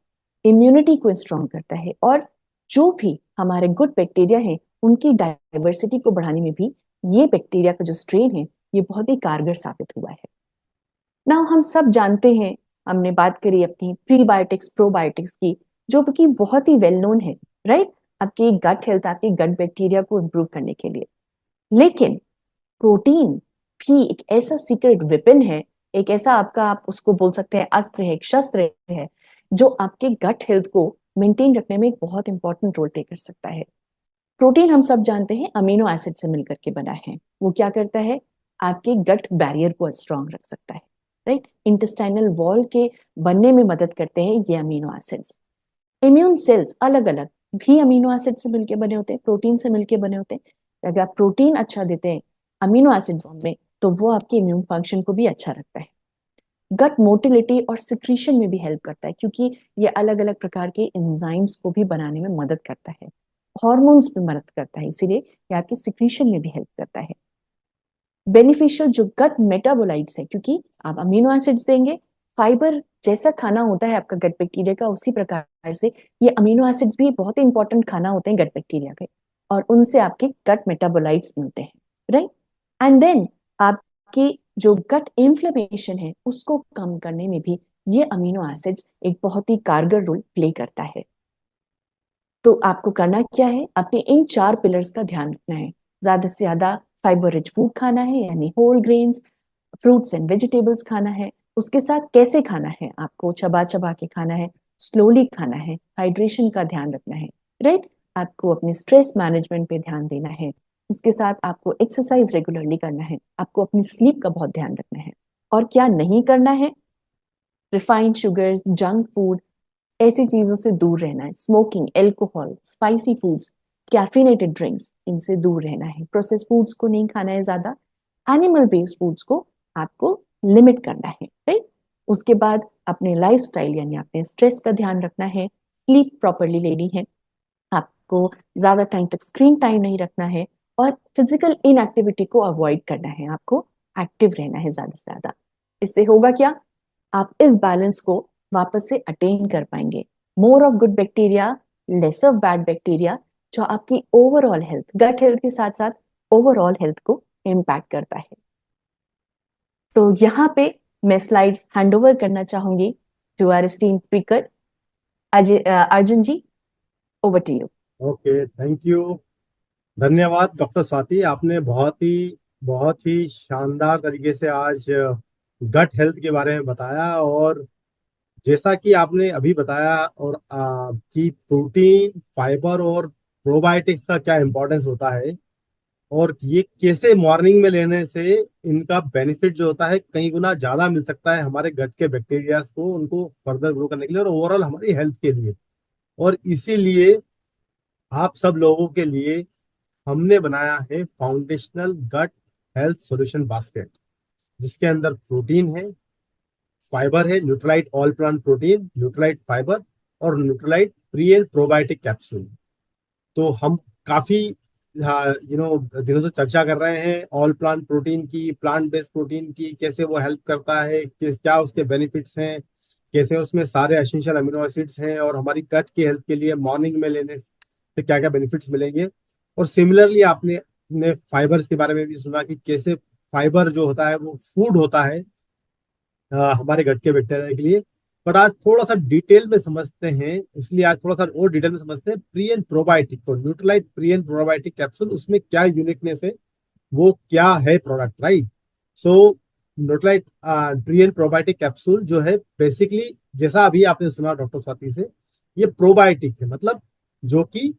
इम्यूनिटी को स्ट्रॉन्ग करता है, और जो भी हमारे गुड बैक्टीरिया हैं उनकी डाइवर्सिटी को बढ़ाने में भी ये बैक्टीरिया का जो स्ट्रेन है ये बहुत ही कारगर साबित हुआ है। ना हम सब जानते हैं, हमने बात करी अपनी प्रीबायोटिक्स प्रोबायोटिक्स की, जो कि बहुत ही वेल नोन है, राइट? आपकी गट हेल्थ, आपकी गट बैक्टीरिया को इम्प्रूव करने के लिए। लेकिन प्रोटीन भी एक ऐसा सीक्रेट वेपन है, एक ऐसा आपका, आप उसको बोल सकते हैं अस्त्र है, एक शस्त्र है, जो आपके गट हेल्थ को मेंटेन रखने में एक बहुत इंपॉर्टेंट रोल प्ले कर सकता है। प्रोटीन हम सब जानते हैं अमीनो एसिड से मिलकर के बना है। वो क्या करता है? आपके गट बैरियर को स्ट्रांग रख सकता है, राइट? इंटेस्टाइनल वॉल के बनने में मदद करते हैं ये अमीनो एसिड्स। इम्यून सेल्स अलग अलग भी अमीनो एसिड से मिलकर बने होते हैं, प्रोटीन से मिलकर बने होते हैं। अगर आप प्रोटीन अच्छा देते हैं अमीनो एसिड फॉर्म में तो वो आपके इम्यून फंक्शन को भी अच्छा रखता है। गट मोटिलिटी और सिक्रीशन में भी हेल्प करता है, क्योंकि ये अलग अलग प्रकार के एंजाइम्स को भी बनाने में मदद करता है, हॉर्मोन्स में मदद करता है, इसीलिए ये आपके सिक्रीशन में भी हेल्प करता है। बेनिफिशियल जो गट मेटाबोलाइट्स है, क्योंकि आप अमीनो एसिड्स देंगे, फाइबर जैसा खाना होता है आपका गट बैक्टीरिया का, उसी प्रकार से ये अमीनो एसिड्स भी बहुत ही इंपॉर्टेंट खाना होते हैं गट बैक्टीरिया के, और उनसे आपके गट मेटाबोलाइट्स मिलते हैं, राइट? एंड देन आपकी जो गट इन्फ्लेमेशन है उसको कम करने में भी ये अमीनो एसिड्स एक बहुत ही कारगर रोल प्ले करता है। तो आपको करना क्या है? आपने इन 4 पिलर्स का ध्यान रखना है। ज्यादा से ज्यादा फाइबर रिच फूड खाना है, यानी whole grains, fruits and vegetables खाना है। उसके साथ कैसे खाना है? आपको चबा चबा के खाना है, स्लोली खाना है, हाइड्रेशन का ध्यान रखना है, राइट? आपको अपने स्ट्रेस मैनेजमेंट पे ध्यान देना है। उसके साथ आपको एक्सरसाइज रेगुलरली करना है, आपको अपनी स्लीप का बहुत ध्यान रखना है। और क्या नहीं करना है? रिफाइंड शुगर्स, जंक फूड, ऐसी चीजों से दूर रहना है। Smoking, alcohol, spicy foods, caffeinated drinks, इनसे दूर रहना है। प्रोसेस फूड्स को नहीं खाना है ज्यादा। एनिमल बेस्ड फूड्स को आपको लिमिट करना है, राइट? उसके बाद अपने लाइफस्टाइल यानी अपने स्ट्रेस का ध्यान रखना है, स्लीप प्रॉपरली लेनी है, आपको ज्यादा टाइम तक स्क्रीन टाइम नहीं रखना है, और फिजिकल इनएक्टिविटी को अवॉइड करना है। आपको एक्टिव रहना है ज्यादा से ज्यादा। इससे होगा क्या? आप इस बैलेंस को वापस से अटेन कर पाएंगे। More of good bacteria, less of bad bacteria, जो आपकी ओवरऑल हेल्थ, गट हेल्थ के साथ साथ ओवरऑल हेल्थ को इम्पैक्ट करता है। तो यहाँ पे मैं स्लाइड्स हैंड ओवर करना चाहूंगी to our esteemed speaker Ajay Arjun ji, over to you. Okay, thank you. धन्यवाद डॉक्टर स्वाति, आपने बहुत ही शानदार तरीके से आज गट हेल्थ के बारे में बताया। और जैसा कि आपने अभी बताया और कि प्रोटीन, फाइबर और प्रोबायोटिक्स का क्या इंपॉर्टेंस होता है, और ये कैसे मॉर्निंग में लेने से इनका बेनिफिट जो होता है कई गुना ज्यादा मिल सकता है हमारे गट के बैक्टीरियाज को, उनको फर्दर ग्रो करने के लिए और ओवरऑल हमारी हेल्थ के लिए। और इसीलिए आप सब लोगों के लिए हमने बनाया है foundational gut health solution basket, जिसके अंदर प्रोटीन है, फाइबर है, Nutrilite all plant protein, Nutrilite fibre और Nutrilite pre and probiotic capsule. तो हम काफी दिनों से चर्चा कर रहे हैं ऑल प्लांट प्रोटीन की, प्लांट बेस्ड प्रोटीन की, कैसे वो हेल्प करता है, क्या उसके बेनिफिट्स हैं, कैसे उसमें सारे एसेंशियल अमीनो एसिड्स हैं, और हमारी गट की हेल्थ के लिए मॉर्निंग में लेने से क्या क्या बेनिफिट्स मिलेंगे। और सिमिलरली आपने ने फाइबर्स के बारे में भी सुना कि कैसे फाइबर जो होता है वो फूड होता है हमारे गट के बैक्टीरिया के लिए। पर आज थोड़ा सा डिटेल में समझते हैं, इसलिए आज थोड़ा सा और डिटेल में समझते हैं प्री एंड प्रोबायोटिक को, Nutrilite pre and probiotic capsule, उसमें क्या यूनिकनेस है, वो क्या है product, right. So Nutrilite pre and probiotic capsule जो है बेसिकली, जैसा अभी आपने सुना डॉक्टर स्वाति से, ये प्रोबायोटिक है, मतलब जो कि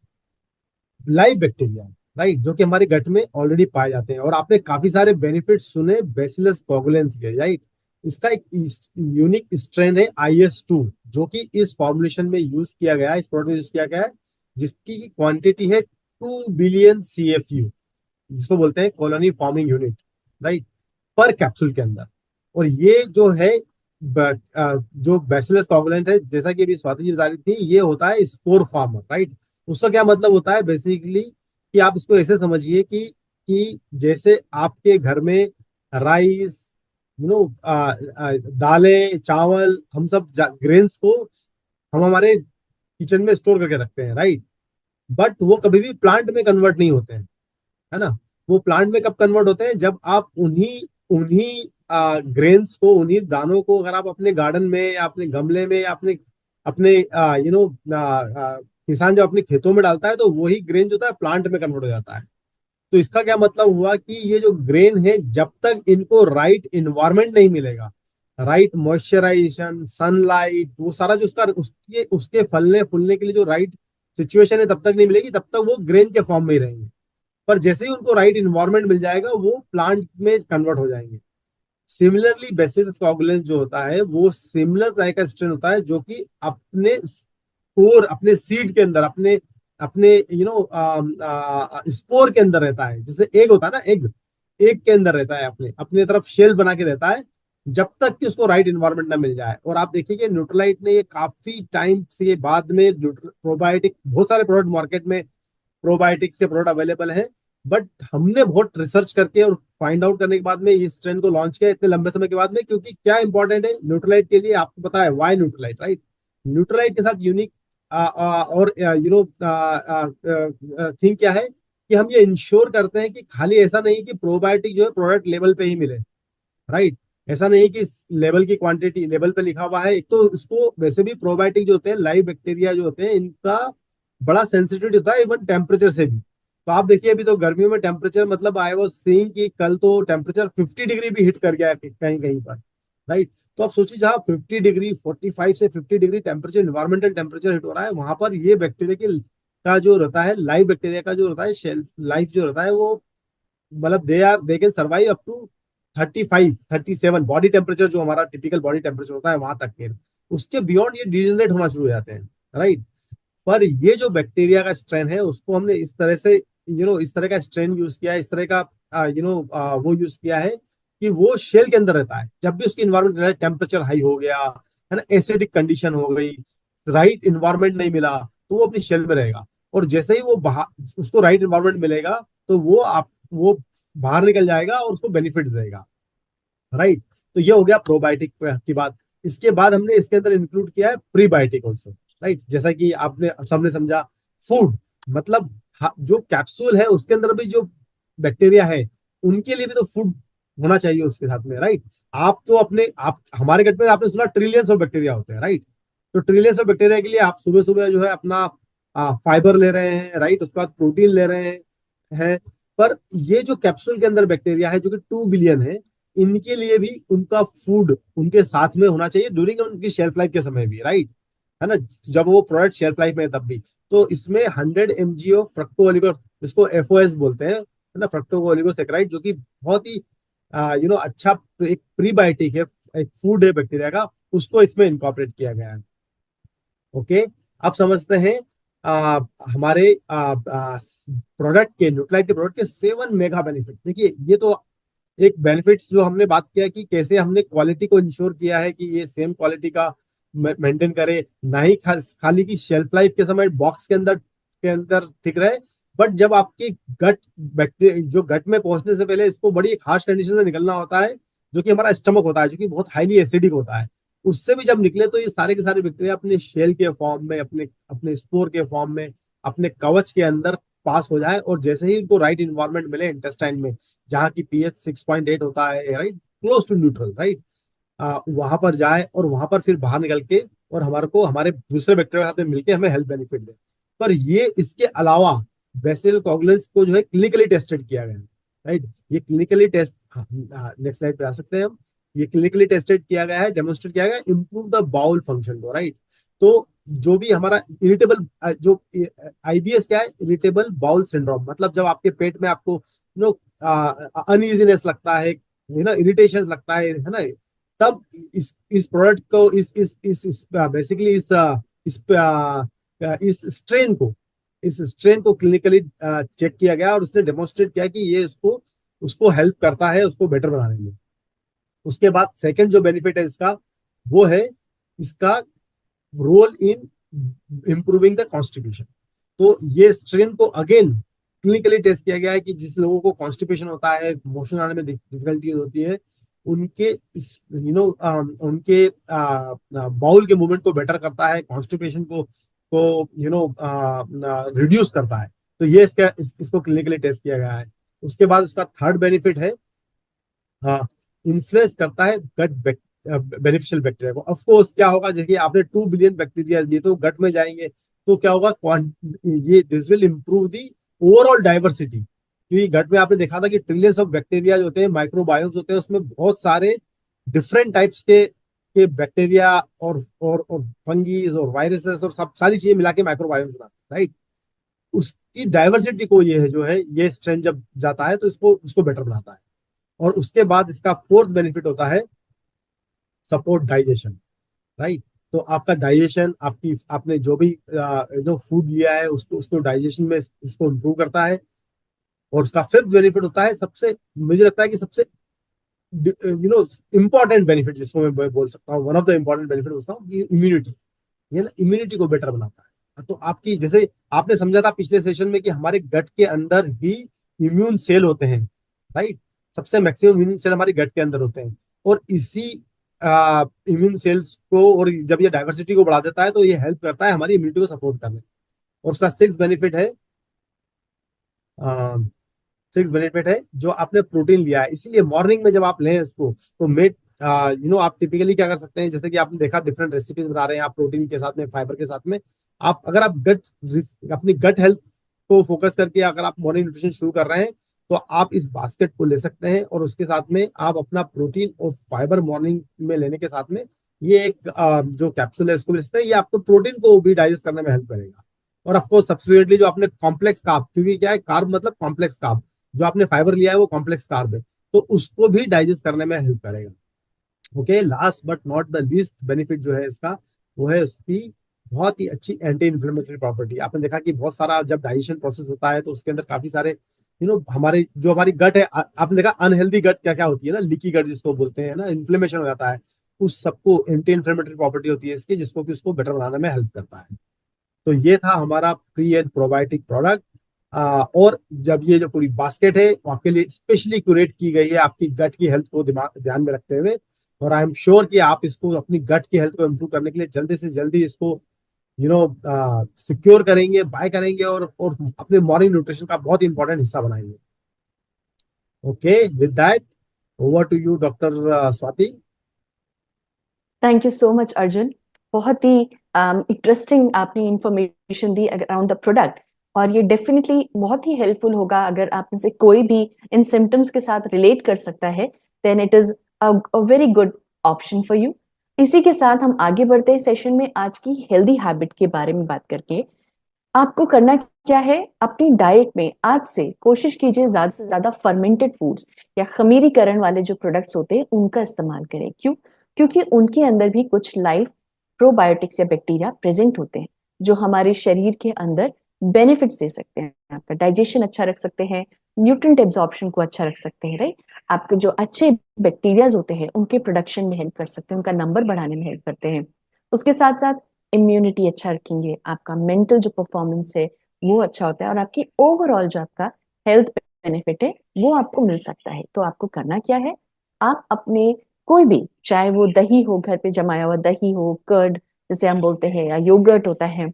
लाइव बैक्टीरिया, राइट, जो कि हमारे गट में ऑलरेडी पाए जाते हैं। और आपने काफी सारे बेनिफिट सुने बेसिलस कोगुलेंस के, राइट। इसका एक यूनिक स्ट्रेन है IS2, जो कि इस फॉर्मुलेशन में यूज किया गया है, इस प्रोडक्ट में यूज किया गया है, जिसकी क्वांटिटी है 2 बिलियन CFU, जिसको बोलते हैं कॉलोनी फॉर्मिंग यूनिट, राइट, पर कैप्सूल के अंदर। और ये जो है जो बैसिलस कोगुलेंट है, जैसा कि अभी स्वाति जी बता रही थी, ये होता है स्पोर फार्मर, राइट। उसका क्या मतलब होता है बेसिकली, कि आप इसको ऐसे समझिए कि जैसे आपके घर में राइस, दालें, चावल, हम सब ग्रेन्स को हम हमारे किचन में स्टोर करके रखते हैं, राइट। बट वो कभी भी प्लांट में कन्वर्ट नहीं होते हैं, है ना। वो प्लांट में कब कन्वर्ट होते हैं, जब आप उन्हीं उन्हीं ग्रेन्स को, उन्हीं दानों को अगर आप अपने गार्डन में या अपने गमले में या अपने अपने किसान जब अपने खेतों में डालता है, तो वही ग्रेन जो होता है प्लांट में कन्वर्ट हो जाता है। तो इसका क्या मतलब हुआ कि ये जो ग्रेन है, जब तक इनको राइट इन्वायरमेंट नहीं मिलेगा, राइट मॉइस्चराइजेशन, सनलाइट, वो सारा जो उसका उसके उसके फलने फूलने के लिए जो राइट सिचुएशन है, तब तक नहीं मिलेगी, तब तक वो ग्रेन के फॉर्म में ही रहेंगे। पर जैसे ही उनको राइट इन्वायरमेंट मिल जाएगा, वो प्लांट में कन्वर्ट हो जाएंगे। सिमिलरली बेसिलस कोगुलेंस जो होता है, वो सिमिलर तरह का स्ट्रेन होता है, जो कि अपने स्पोर, अपने सीड के अंदर, अपने अपने स्पोर के अंदर रहता है। जैसे एग होता है ना, एग एग के अंदर रहता है, अपने अपने तरफ शेल बना के रहता है, जब तक कि उसको राइट इन्वायरमेंट ना मिल जाए। और आप देखिए कि न्यूट्रलाइट ने ये काफी टाइम से बाद में प्रोबायोटिक, बहुत सारे प्रोडक्ट मार्केट में प्रोबायोटिक्स के प्रोडक्ट अवेलेबल हैं, बट हमने बहुत रिसर्च करके और फाइंड आउट करने के बाद में इस ट्रेंड को लॉन्च किया इतने लंबे समय के बाद में। क्योंकि क्या इंपॉर्टेंट है न्यूट्रलाइट के लिए, आपको पता है वाई न्यूट्रलाइट, राइट। न्यूट्रलाइट के साथ यूनिक और थिंग क्या है, कि हम ये इंश्योर करते हैं कि खाली ऐसा नहीं कि प्रोबायोटिक जो है प्रोडक्ट लेवल पे ही मिले, राइट। ऐसा नहीं कि लेवल की क्वांटिटी लेवल पे लिखा हुआ है। एक तो इसको वैसे भी प्रोबायोटिक जो होते हैं, लाइव बैक्टीरिया जो होते हैं, इनका बड़ा सेंसिटिविटी होता है इवन टेम्परेचर से भी। तो आप देखिए अभी तो गर्मियों में टेम्परेचर, मतलब आई वाज सीइंग कि कल तो टेम्परेचर 50 डिग्री भी हिट कर गया कहीं कहीं पर, राइट। तो आप सोचिए जहाँ 50 डिग्री, 45 से 50 degree temperature, environmental temperature hit हो रहा है, वहां पर ये बैक्टीरिया की का जो रहता है, लाइव बैक्टीरिया का जो रहता है शेल्फ लाइफ जो रहता है, वो मतलब they can survive up to 35 37 body temperature, जो हमारा टिपिकल बॉडी टेम्परेचर होता है, वहां तक के। उसके बियॉन्ड ये डिजेनरेट होना शुरू हो जाते हैं, राइट। पर ये जो बैक्टीरिया का स्ट्रेन है, उसको हमने इस तरह से इस तरह का स्ट्रेन यूज किया है, इस तरह का वो यूज किया है कि वो शेल के अंदर रहता है। जब भी उसकी इन्वायरमेंट टेम्परेचर हाई हो गया, है ना, एसिडिक कंडीशन हो गई, राइट इन्वायरमेंट नहीं मिला, तो वो अपनी शेल में रहेगा। और जैसे ही वो बाहर उसको राइट इन्वायरमेंट मिलेगा, तो वो बाहर निकल जाएगा और उसको बेनिफिट देगा, राइट। तो ये हो गया प्रोबायोटिक की बात। इसके बाद हमने इसके अंदर इंक्लूड किया है प्रीबायोटिक ऑल्सो, राइट। जैसा कि आपने सबने समझा, फूड मतलब जो कैप्सूल है उसके अंदर भी जो बैक्टीरिया है उनके लिए भी तो फूड होना चाहिए उसके साथ में, राइट। आप तो अपने आप हमारे गट में आपने सुना ट्रिलियंस ऑफ बैक्टीरिया होते हैं, राइट। तो ट्रिलियंस ऑफ बैक्टीरिया के लिए आप सुबह सुबह जो है अपना फाइबर ले रहे हैं, राइट, उसके बाद प्रोटीन ले रहे हैं। पर ये जो कैप्सूल के अंदर बैक्टीरिया है जो कि 2 बिलियन है, इनके लिए भी उनका फूड उनके साथ में होना चाहिए ड्यूरिंग उनकी शेल्फ लाइफ के समय भी, राइट, है ना। जब वो प्रोडक्ट शेल्फ लाइफ में है तब भी। तो इसमें 100 mg ऑफ फ्रक्टो ओलिगो, इसको एफओएस बोलते हैं, है ना, फ्रक्टो ओलिगोसेकेराइड, जो कि बहुत ही अच्छा एक प्रीबायोटिक है, एक फूड है बैक्टीरिया का, उसको इसमें इनकॉर्पोरेट किया गया है। ओके, अब समझते हैं हमारे प्रोडक्ट के, न्यूट्रालाइट के प्रोडक्ट के 7 मेगा बेनिफिट। देखिए ये तो एक बेनिफिट्स जो हमने बात किया कि कैसे हमने क्वालिटी को इंश्योर किया है कि ये सेम क्वालिटी का मेंटेन करे, ना ही खाली की शेल्फ लाइफ के समय बॉक्स के अंदर ठीक रहे, बट जब आपके गट बैक्टीरिया जो गट में पहुंचने से पहले इसको बड़ी एक हार्श कंडीशन से निकलना होता है, जो कि हमारा स्टमक होता है, जो कि बहुत हाईली एसिडिक होता है। उससे भी जब निकले तो ये सारे के सारे बैक्टीरिया अपने शेल के फॉर्म में, अपने अपने स्पोर के फॉर्म में, अपने कवच के अंदर पास हो जाए, और जैसे ही उनको राइट इन्वायरमेंट मिले इंटेस्टाइन में, जहाँ की पीएच 6.8 होता है, right, close to neutral, right, वहां पर जाए और वहां पर फिर बाहर निकल के और हमारे को हमारे दूसरे बैक्टीरिया के साथ में मिलके हमें हेल्थ बेनिफिट दे। पर ये इसके अलावा बेसिल कॉगुलेंस को जो है क्लिनिकली टेस्टेड किया गया है, राइट। ये क्लिनिकली टेस्ट, नेक्स्ट स्लाइड पे आ सकते हैं हम। ये क्लिनिकली टेस्टेड किया गया है, डेमोन्स्ट्रेट किया गया है, इम्प्रूव द बाउल फंक्शन को, राइट। तो जो भी हमारा इरिटेबल जो आईबीएस क्या है, इरिटेबल बाउल सिंड्रोम, मतलब जब आपके पेट में आपको नो अनइजीनेस लगता है ना, इरिटेशन लगता है ना, तब इस प्रोडक्ट को इस बेसिकली इस स्ट्रेन को क्लिनिकली चेक किया गया और उसने डेमोन्स्ट्रेट किया कि ये इसको उसको हेल्प करता है उसको बेटर बनाने में। उसके बाद सेकंड जो बेनिफिट है इसका, वो है इसका role in improving the constipation. तो ये स्ट्रेन को अगेन क्लिनिकली टेस्ट किया गया है कि जिस लोगों को कॉन्स्टिपेशन होता है, मोशन आने में डिफिकल्टीज होती है, उनके उनके बाउल के मूवमेंट को बेटर करता है, कॉन्स्टिपेशन को रिड्यूस करता है। तो ये इसको क्लिनिकली टेस्ट किया गया है। उसके बाद उसका थर्ड बेनिफिट है, हाँ, इन्फ्लुएंस करता है गट बेनिफिशियल बैक्टीरिया को। ऑफ कोर्स क्या होगा, देखिए आपने 2 बिलियन बैक्टीरिया दिए तो गट में जाएंगे तो क्या होगा, ये this will improve the overall diversity, क्योंकि गट में आपने देखा था कि ट्रिलियंस ऑफ बैक्टीरिया जो होते हैं, माइक्रोबायोम्स होते हैं, उसमें बहुत सारे डिफरेंट टाइप्स के बैक्टीरिया और फंगीज और वायरसेस और सब सारी चीजें मिला के माइक्रोबायोम्स बनाते हैं, राइट। उसकी डाइवर्सिटी को ये है जो है, ये स्ट्रेन जब जाता है तो इसको उसको बेटर बनाता है। और उसके बाद इसका फोर्थ बेनिफिट होता है सपोर्ट डाइजेशन, राइट। तो आपका डाइजेशन, आपकी आपने जो भी जो फूड लिया है उसको उसको डाइजेशन में इसको इम्प्रूव करता है। और उसका फिफ्थ बेनिफिट होता है, सबसे मुझे लगता है कि सबसे इंपॉर्टेंट बेनिफिट जिसको मैं बोल सकता हूँ, one of the important benefit बोलता हूँ, कि इम्यूनिटी। ये ना इम्यूनिटी को बेटर बनाता है। तो आपकी, जैसे आपने समझा था पिछले सेशन में कि हमारे गट के अंदर ही इम्यून सेल होते हैं, राइट। सबसे मैक्सिमम इम्यून सेल हमारे गट के अंदर होते हैं, और इसी इम्यून सेल्स को, और जब ये डाइवर्सिटी को बढ़ा देता है तो ये हेल्प करता है हमारी इम्यूनिटी को सपोर्ट करने। और उसका सिक्स बेनिफिट है जो आपने प्रोटीन लिया है, इसीलिए मॉर्निंग में जब आप लें इसको तो मेट आप टिपिकली क्या कर सकते हैं, जैसे कि आपने देखा डिफरेंट रेसिपीज बना रहे हैं आप प्रोटीन के साथ में, फाइबर के साथ में, आप अगर आप अपनी गट हेल्थ को फोकस करके अगर आप मॉर्निंग न्यूट्रिशन शुरू कर रहे हैं तो आप इस बास्केट को ले सकते हैं, और उसके साथ में आप अपना प्रोटीन और फाइबर मॉर्निंग में लेने के साथ में ये एक जो कैप्सूल है इसको ले सकते हैं। ये आपको प्रोटीन को भी डाइजेस्ट करने में हेल्प करेगा। और ऑफकोर्स सब्सिक्वेंटली जो आपने कॉम्प्लेक्स कार्ब, क्योंकि क्या है कार्ब मतलब कॉम्प्लेक्स कार्ब, जो आपने फाइबर लिया है वो कॉम्प्लेक्स कार्ब है, तो उसको भी डाइजेस्ट करने में हेल्प करेगा। Okay, last but not the least benefit जो है इसका, वो है उसकी बहुत ही अच्छी एंटी इन्फ्लेमेटरी प्रॉपर्टी। आपने देखा कि बहुत सारा जब डाइजेशन प्रोसेस होता है तो उसके अंदर काफी सारे हमारे जो हमारी गट है, आपने देखा अनहेल्दी गट क्या क्या होती है ना, लीकी गट जिसको बोलते हैं ना, इन्फ्लेमेशन हो जाता है, उस सबको एंटी इन्फ्लेमेटरी प्रॉपर्टी होती है इसकी, जिसको कि उसको बेटर बनाने में हेल्प करता है। तो ये था हमारा प्री एंड प्रोबायोटिक प्रोडक्ट। और जब ये जो पूरी बास्केट है वो आपके लिए स्पेशली क्यूरेट की गई है आपकी गट की हेल्थ को ध्यान में रखते हुए, और आई एम श्योर कि आप इसको अपनी गट की हेल्थ को इम्प्रूव करने के लिए जल्दी से जल्दी इसको सिक्योर करेंगे, बाय करेंगे और अपने मॉर्निंग न्यूट्रिशन का बहुत इंपॉर्टेंट हिस्सा बनाएंगे। Okay, with that over to you doctor Swati. Thank you so much Arjun. बहुत ही इंटरेस्टिंग आपने इंफॉर्मेशन दी अराउंड द प्रोडक्ट, और ये डेफिनेटली बहुत ही हेल्पफुल होगा। अगर आप में से कोई भी इन सिम्टम्स के साथ रिलेट कर सकता है, then it is a very good option for you. इसी के साथ हम आगे बढ़ते हैं सेशन में आज की हेल्दी हैबिट के बारे में बात करके। आपको करना क्या है, अपनी डाइट में आज से कोशिश कीजिए ज्यादा से ज्यादा फर्मेंटेड फूड्स या खमीरीकरण वाले जो प्रोडक्ट्स होते हैं उनका इस्तेमाल करें। क्यों? क्योंकि उनके अंदर भी कुछ लाइव प्रोबायोटिक्स या बैक्टीरिया प्रेजेंट होते हैं जो हमारे शरीर के अंदर बेनिफिट्स दे सकते हैं। आपका डाइजेशन अच्छा रख सकते हैं, न्यूट्रिएंट एब्जॉर्प्शन को अच्छा रख सकते हैं, राइट। आपके जो अच्छे बैक्टीरियाज होते हैं उनके प्रोडक्शन में हेल्प कर सकते हैं, उनका नंबर बढ़ाने में हेल्प करते हैं। उसके साथ साथ इम्यूनिटी अच्छा रखेंगे, आपका मेंटल जो परफॉर्मेंस है वो अच्छा होता है, और आपकी ओवरऑल जो आपका हेल्थ बेनिफिट है वो आपको मिल सकता है। तो आपको करना क्या है, आप अपने कोई भी, चाहे वो दही हो, घर पे जमाया हुआ दही हो, कर्ड जैसे हम बोलते हैं, या योगर्ट होता है,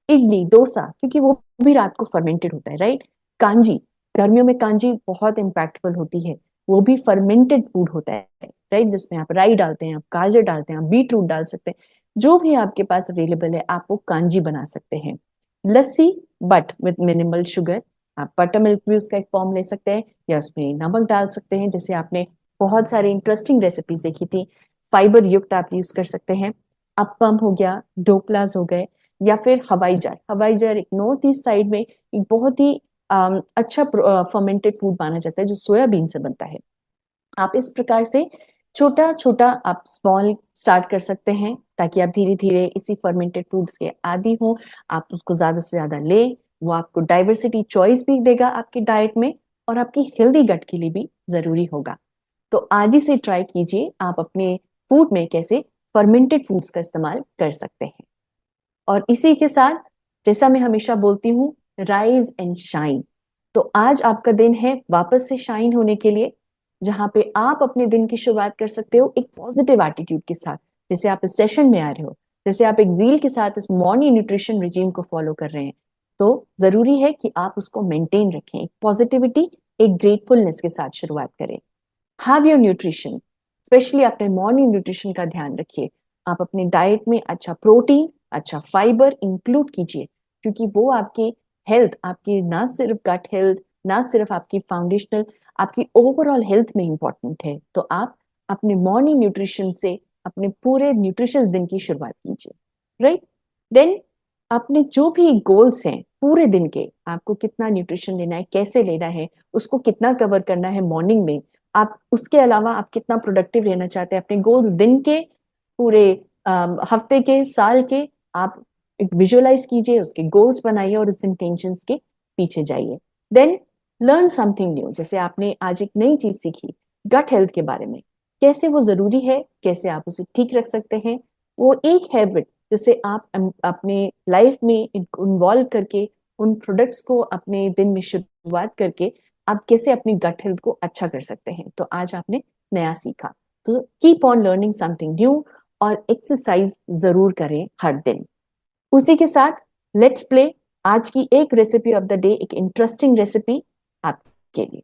इडली डोसा, क्योंकि वो भी रात को फर्मेंटेड होता है, राइट। कांजी, गर्मियों में कांजी बहुत इम्पैक्टफुल होती है, वो भी फर्मेंटेड फूड होता है, राइट, जिसमें आप राई डालते हैं, आप गाजर डालते हैं, आप बीट रूट डाल सकते हैं, जो भी आपके पास अवेलेबल है आप वो कांजी बना सकते हैं। लस्सी, बट विद मिनिमल शुगर। आप बटर मिल्क भी उसका एक फॉर्म ले सकते हैं, या उसमें नमक डाल सकते हैं, जैसे आपने बहुत सारी इंटरेस्टिंग रेसिपीज देखी थी। फाइबर युक्त आप यूज कर सकते हैं। अप्पम हो गया, ढोकलाज हो गए, या फिर हवाई जार। हवाई जार एक नॉर्थ ईस्ट साइड में एक बहुत ही अच्छा फर्मेंटेड फूड माना जाता है जो सोयाबीन से बनता है। आप इस प्रकार से छोटा छोटा आप स्मॉल स्टार्ट कर सकते हैं, ताकि आप धीरे धीरे इसी फर्मेंटेड फूड्स के आदी हो। आप उसको ज्यादा से ज्यादा ले, वो आपको डाइवर्सिटी चॉइस भी देगा आपकी डाइट में, और आपकी हेल्दी गट के लिए भी जरूरी होगा। तो आज ही से ट्राई कीजिए आप अपने फूड में कैसे फर्मेंटेड फूड्स का इस्तेमाल कर सकते हैं। और इसी के साथ, जैसा मैं हमेशा बोलती हूँ, राइज एंड शाइन। तो आज आपका दिन है वापस से शाइन होने के लिए, जहां पे आप अपने दिन की शुरुआत कर सकते हो एक पॉजिटिव एटीट्यूड के साथ। जैसे आप इस सेशन में आ रहे हो, जैसे आप एक ज़ील के साथ इस मॉर्निंग न्यूट्रिशन रिजीम को फॉलो कर रहे हैं, तो जरूरी है कि आप उसको मेंटेन रखें, एक पॉजिटिविटी, एक ग्रेटफुलनेस के साथ शुरुआत करें। हैव योर न्यूट्रिशन, स्पेशली अपने मॉर्निंग न्यूट्रिशन का ध्यान रखिए। आप अपनी डाइट में अच्छा प्रोटीन, अच्छा फाइबर इंक्लूड कीजिए, क्योंकि वो आपकी हेल्थ, आपकी ना सिर्फ गट हेल्थ, ना सिर्फ आपकी फाउंडेशनल, आपकी ओवरऑल हेल्थ में इंपॉर्टेंट है। तो आप अपने मॉर्निंग न्यूट्रिशन से अपने पूरे न्यूट्रिशन दिन की शुरुआत कीजिए, राइट। देन अपने जो भी गोल्स हैं पूरे दिन के, आपको कितना न्यूट्रिशन लेना है, कैसे लेना है, उसको कितना कवर करना है मॉर्निंग में, आप उसके अलावा आप कितना प्रोडक्टिव रहना चाहते हैं, अपने गोल्स दिन के, पूरे हफ्ते के, साल के, आप एक विजुअलाइज कीजिए, उसके गोल्स बनाइए और उस इंटेंशंस के पीछे जाइए। देन लर्न समथिंग न्यू, जैसे आपने आज एक नई चीज सीखी गट हेल्थ के बारे में, कैसे वो जरूरी है, कैसे आप उसे ठीक रख सकते हैं। वो एक हैबिट जिसे आप अपने लाइफ में इन्वॉल्व करके, उन प्रोडक्ट्स को अपने दिन में शुरुआत करके आप कैसे अपनी गट हेल्थ को अच्छा कर सकते हैं। तो आज आपने नया सीखा, तो keep on learning something new, और एक्सरसाइज जरूर करें हर दिन। उसी के साथ लेट्स प्ले आज की एक रेसिपी ऑफ द डे, एक इंटरेस्टिंग रेसिपी आपके लिए।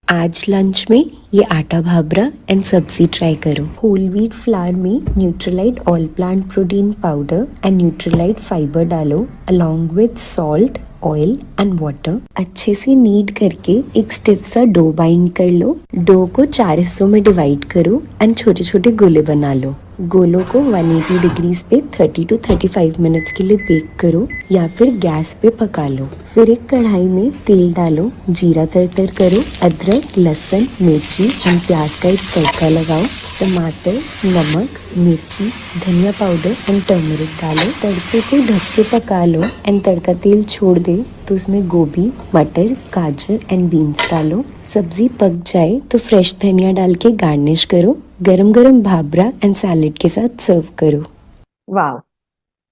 आज लंच में ये आटा भाबरा एंड सब्जी ट्राई करो। होल व्हीट फ्लावर में Nutrilite all plant protein powder and Nutrilite fibre डालो along with salt, oil and water. अच्छे से नीड करके एक स्टिफ सा डो बाइंड कर लो। डो को 4 हिस्सों में डिवाइड करो एंड छोटे छोटे गोले बना लो। गोलों को 180 डिग्रीज पे 30 to 35 मिनट्स के लिए बेक करो या फिर गैस पे पका लो। फिर एक कढ़ाई में तेल डालो, जीरा तड़तर करो, अदरक, लहसुन, मिर्ची एंड प्याज का एक तड़का लगाओ। टमाटर, नमक, मिर्ची, धनिया पाउडर एंड टर्मरिक डालो। तड़के को ढक के पका लो एंड तड़का तेल छोड़ दे तो उसमें गोभी, मटर, गाजर एंड बीन्स डालो। सब्जी पक जाए तो फ्रेश धनिया डाल के गार्निश करो। गरम गरम भाबरा एंड सैलेड के साथ सर्व करो। वाह,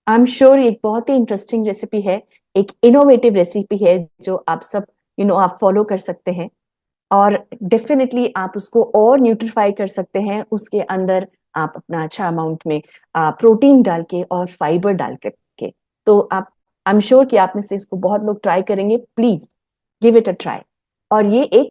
आई एम श्योर एक बहुत ही इंटरेस्टिंग रेसिपी है, एक इनोवेटिव रेसिपी है जो आप सब आप फॉलो कर सकते हैं। और डेफिनेटली आप उसको और न्यूट्रीफाई कर सकते हैं। उसके अंदर आप अपना अच्छा अमाउंट में प्रोटीन डाल के और फाइबर डाल करके। तो आप, आई एम श्योर कि आप में से इसको बहुत लोग ट्राई करेंगे। Please give it a try. और ये एक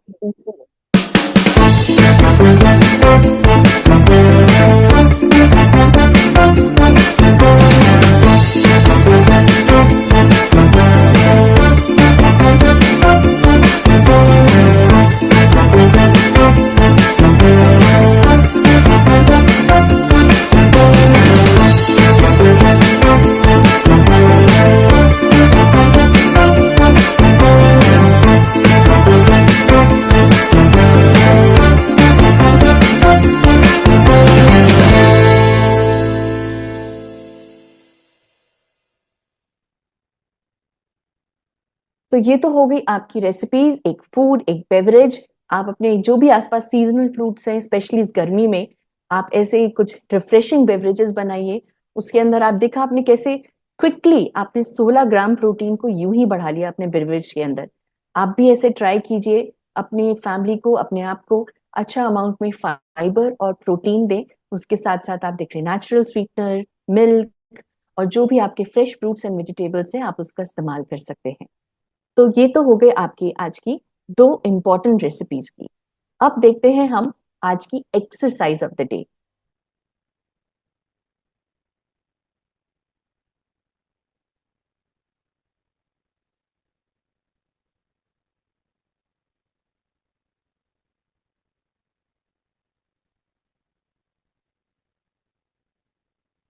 तो ये तो हो गई आपकी रेसिपीज, एक फूड, एक बेवरेज। आप अपने जो भी आसपास सीजनल फ्रूट्स हैं, स्पेशली इस गर्मी में, आप ऐसे ही कुछ रिफ्रेशिंग बेवरेजेस बनाइए। उसके अंदर आप देखा आपने कैसे क्विकली आपने 16 ग्राम प्रोटीन को यूं ही बढ़ा लिया अपने बेवरेज के अंदर। आप भी ऐसे ट्राई कीजिए, अपनी फैमिली को, अपने आप को अच्छा अमाउंट में फाइबर और प्रोटीन दें। उसके साथ साथ आप देख रहे नेचुरल स्वीटनर, मिल्क और जो भी आपके फ्रेश फ्रूट्स एंड वेजिटेबल्स हैं, आप उसका इस्तेमाल कर सकते हैं। तो ये तो हो गए आपकी आज की 2 इंपॉर्टेंट रेसिपीज की। अब देखते हैं हम आज की exercise of the day.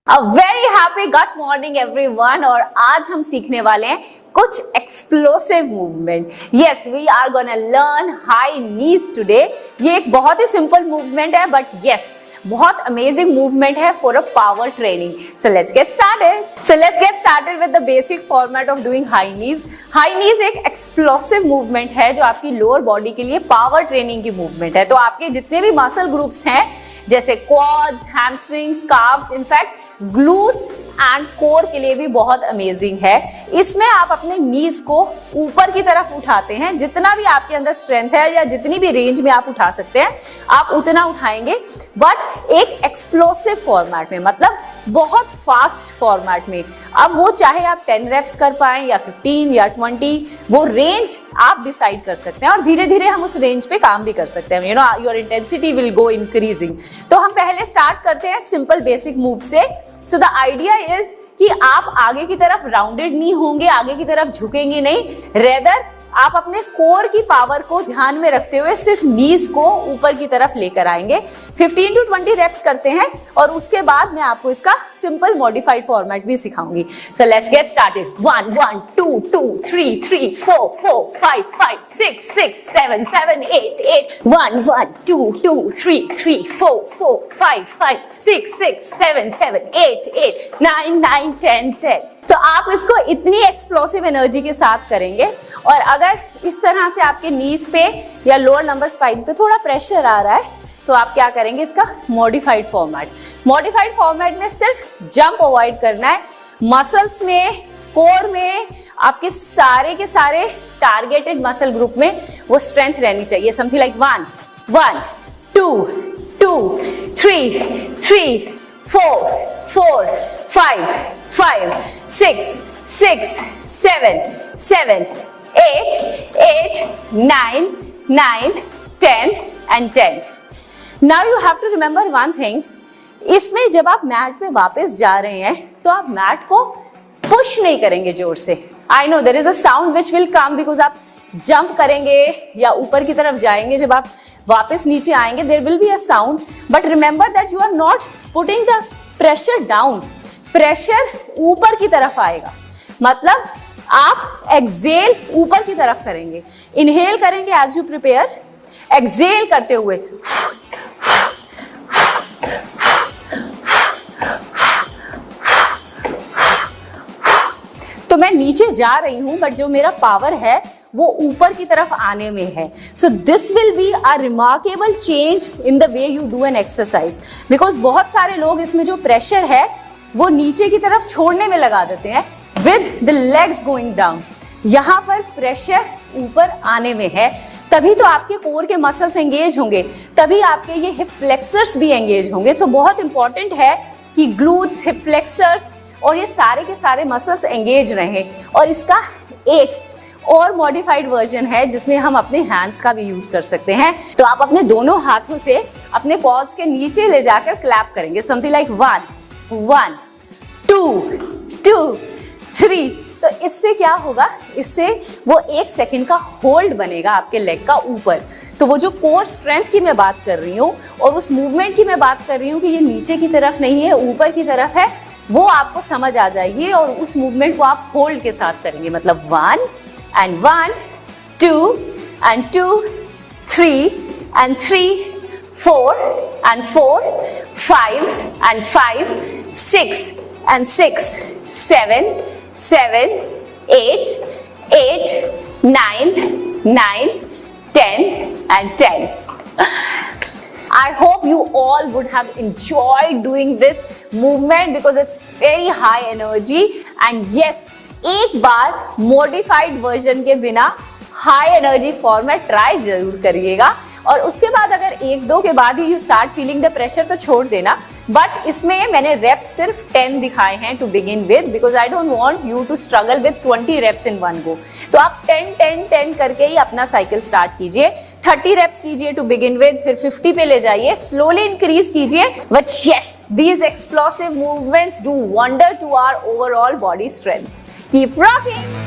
A very happy good morning everyone। और आज हम सीखने वाले हैं कुछ explosive movement. Yes, we are gonna learn high knees today. ये एक बहुत ही सिंपल मूवमेंट है, बट यस, बहुत अमेजिंग मूवमेंट है for a power training. So let's get started with the basic format of doing high knees. High knees एक explosive movement है जो आपकी लोअर बॉडी के लिए पावर ट्रेनिंग की मूवमेंट है। तो आपके जितने भी मसल ग्रुप्स हैं, जैसे quads, hamstrings, calves, in fact glutes and core के लिए भी बहुत अमेजिंग है। इसमें आप अपने नीज को ऊपर की तरफ उठाते हैं। जितना भी आपके अंदर स्ट्रेंथ है या जितनी भी रेंज में आप उठा सकते हैं, आप उतना उठाएंगे, बट एक एक्सप्लोसिव फॉर्मेट में, मतलब बहुत फास्ट फॉर्मेट में। अब वो चाहे आप 10 रेप्स कर पाए या 15 या 20, वो रेंज आप डिसाइड कर सकते हैं और धीरे धीरे हम उस रेंज पे काम भी कर सकते हैं। You know, your intensity will go increasing. तो हम पहले स्टार्ट करते हैं सिंपल बेसिक मूव से। सो द आइडिया इज कि आप आगे की तरफ राउंडेड नहीं होंगे, आगे की तरफ झुकेंगे नहीं, रेदर आप अपने कोर की पावर को ध्यान में रखते हुए सिर्फ नीज को ऊपर की तरफ लेकर आएंगे। 15 to 20 रेप्स करते हैं और उसके बाद मैं आपको इसका सिंपल मॉडिफाइड फॉर्मेट भी सिखाऊंगी। So let's get started. 1 1 2 2 3 3 4 4 5 5 6 6 7 7 8 8 1 1 2 2 3 3 4 4 5 5 6 6 7 7 8 8 9 9 10 10। तो आप इसको इतनी एक्सप्लोसिव एनर्जी के साथ करेंगे, और अगर इस तरह से आपके नीज पे या लोअर नंबर स्पाइन पे थोड़ा प्रेशर आ रहा है, तो आप क्या करेंगे, इसका मॉडिफाइड फॉर्मेट में सिर्फ जंप अवॉइड करना है। मसल्स में, कोर में, आपके सारे के सारे टारगेटेड मसल ग्रुप में वो स्ट्रेंथ रहनी चाहिए। Something like 1 1 2 2 3 3 4 4 5 5 6 6 7 7 8 8 9 9 10 and 10। Now you have to remember one thing। इसमें जब आप मैट पे वापस जा रहे हैं, तो आप मैट को पुश नहीं करेंगे जोर से। I know there is a sound which will come because आप जंप करेंगे या ऊपर की तरफ जाएंगे, जब आप वापस नीचे आएंगे there will be a sound, but remember that you are not putting the pressure down। Pressure ऊपर की तरफ आएगा, मतलब आप एक्सेल ऊपर की तरफ करेंगे। इनहेल करेंगे एज यू प्रिपेयर, एक्सेल करते हुए तो मैं नीचे जा रही हूं, बट जो मेरा पावर है वो ऊपर की तरफ आने में है। So this will be a remarkable change in the way you do an exercise, because बहुत सारे लोग इसमें जो प्रेशर है वो नीचे की तरफ छोड़ने में लगा देते हैं with the legs going down. यहां पर प्रेशर ऊपर आने में है, तभी तो आपके कोर के मसल्स एंगेज होंगे, तभी आपके ये हिप फ्लेक्सर्स भी एंगेज होंगे। सो बहुत इंपॉर्टेंट है कि ग्लूट्स, हिप फ्लेक्सर्स और ये सारे के सारे मसल्स एंगेज रहें। और इसका एक और मॉडिफाइड वर्जन है जिसमें हम अपने हैंड्स का भी यूज कर सकते हैं। तो आप अपने दोनों हाथों से अपने क्वाड्स के नीचे ले जाकर क्लैप करेंगे, समथिंग लाइक 1 2 2 3। तो इससे क्या होगा, इससे वो 1 सेकंड का होल्ड बनेगा आपके लेग का ऊपर। तो वो जो कोर स्ट्रेंथ की मैं बात कर रही हूँ और उस मूवमेंट की मैं बात कर रही हूँ कि ये नीचे की तरफ नहीं है, ऊपर की तरफ है, वो आपको समझ आ जाएगी और उस मूवमेंट को आप होल्ड के साथ करेंगे। मतलब 1 and 1 2 and 2 3 and 3 4 and 4 5 and 5 6 and 6 7 7 8 8 9 9 10 and 10. I hope you all would have enjoyed doing this movement because it's very high energy. And yes, एक बार मॉडिफाइड वर्जन के बिना हाई एनर्जी फॉर्म में ट्राई जरूर करिएगा। और उसके बाद अगर 1-2 के बाद ही you start feeling the pressure तो छोड़ देना। बट इसमें मैंने रेप्स सिर्फ 10 दिखाए हैं to begin with, because I don't want you to struggle with 20 reps in one go. तो आप 10-10-10 करके ही अपना साइकिल स्टार्ट कीजिए। 30 रेप्स कीजिए टू बिगिन विद, फिर 50 पे ले जाइए, स्लोली इंक्रीज कीजिए। But yes, these explosive movements do wonder to our overall body strength. Keep rocking!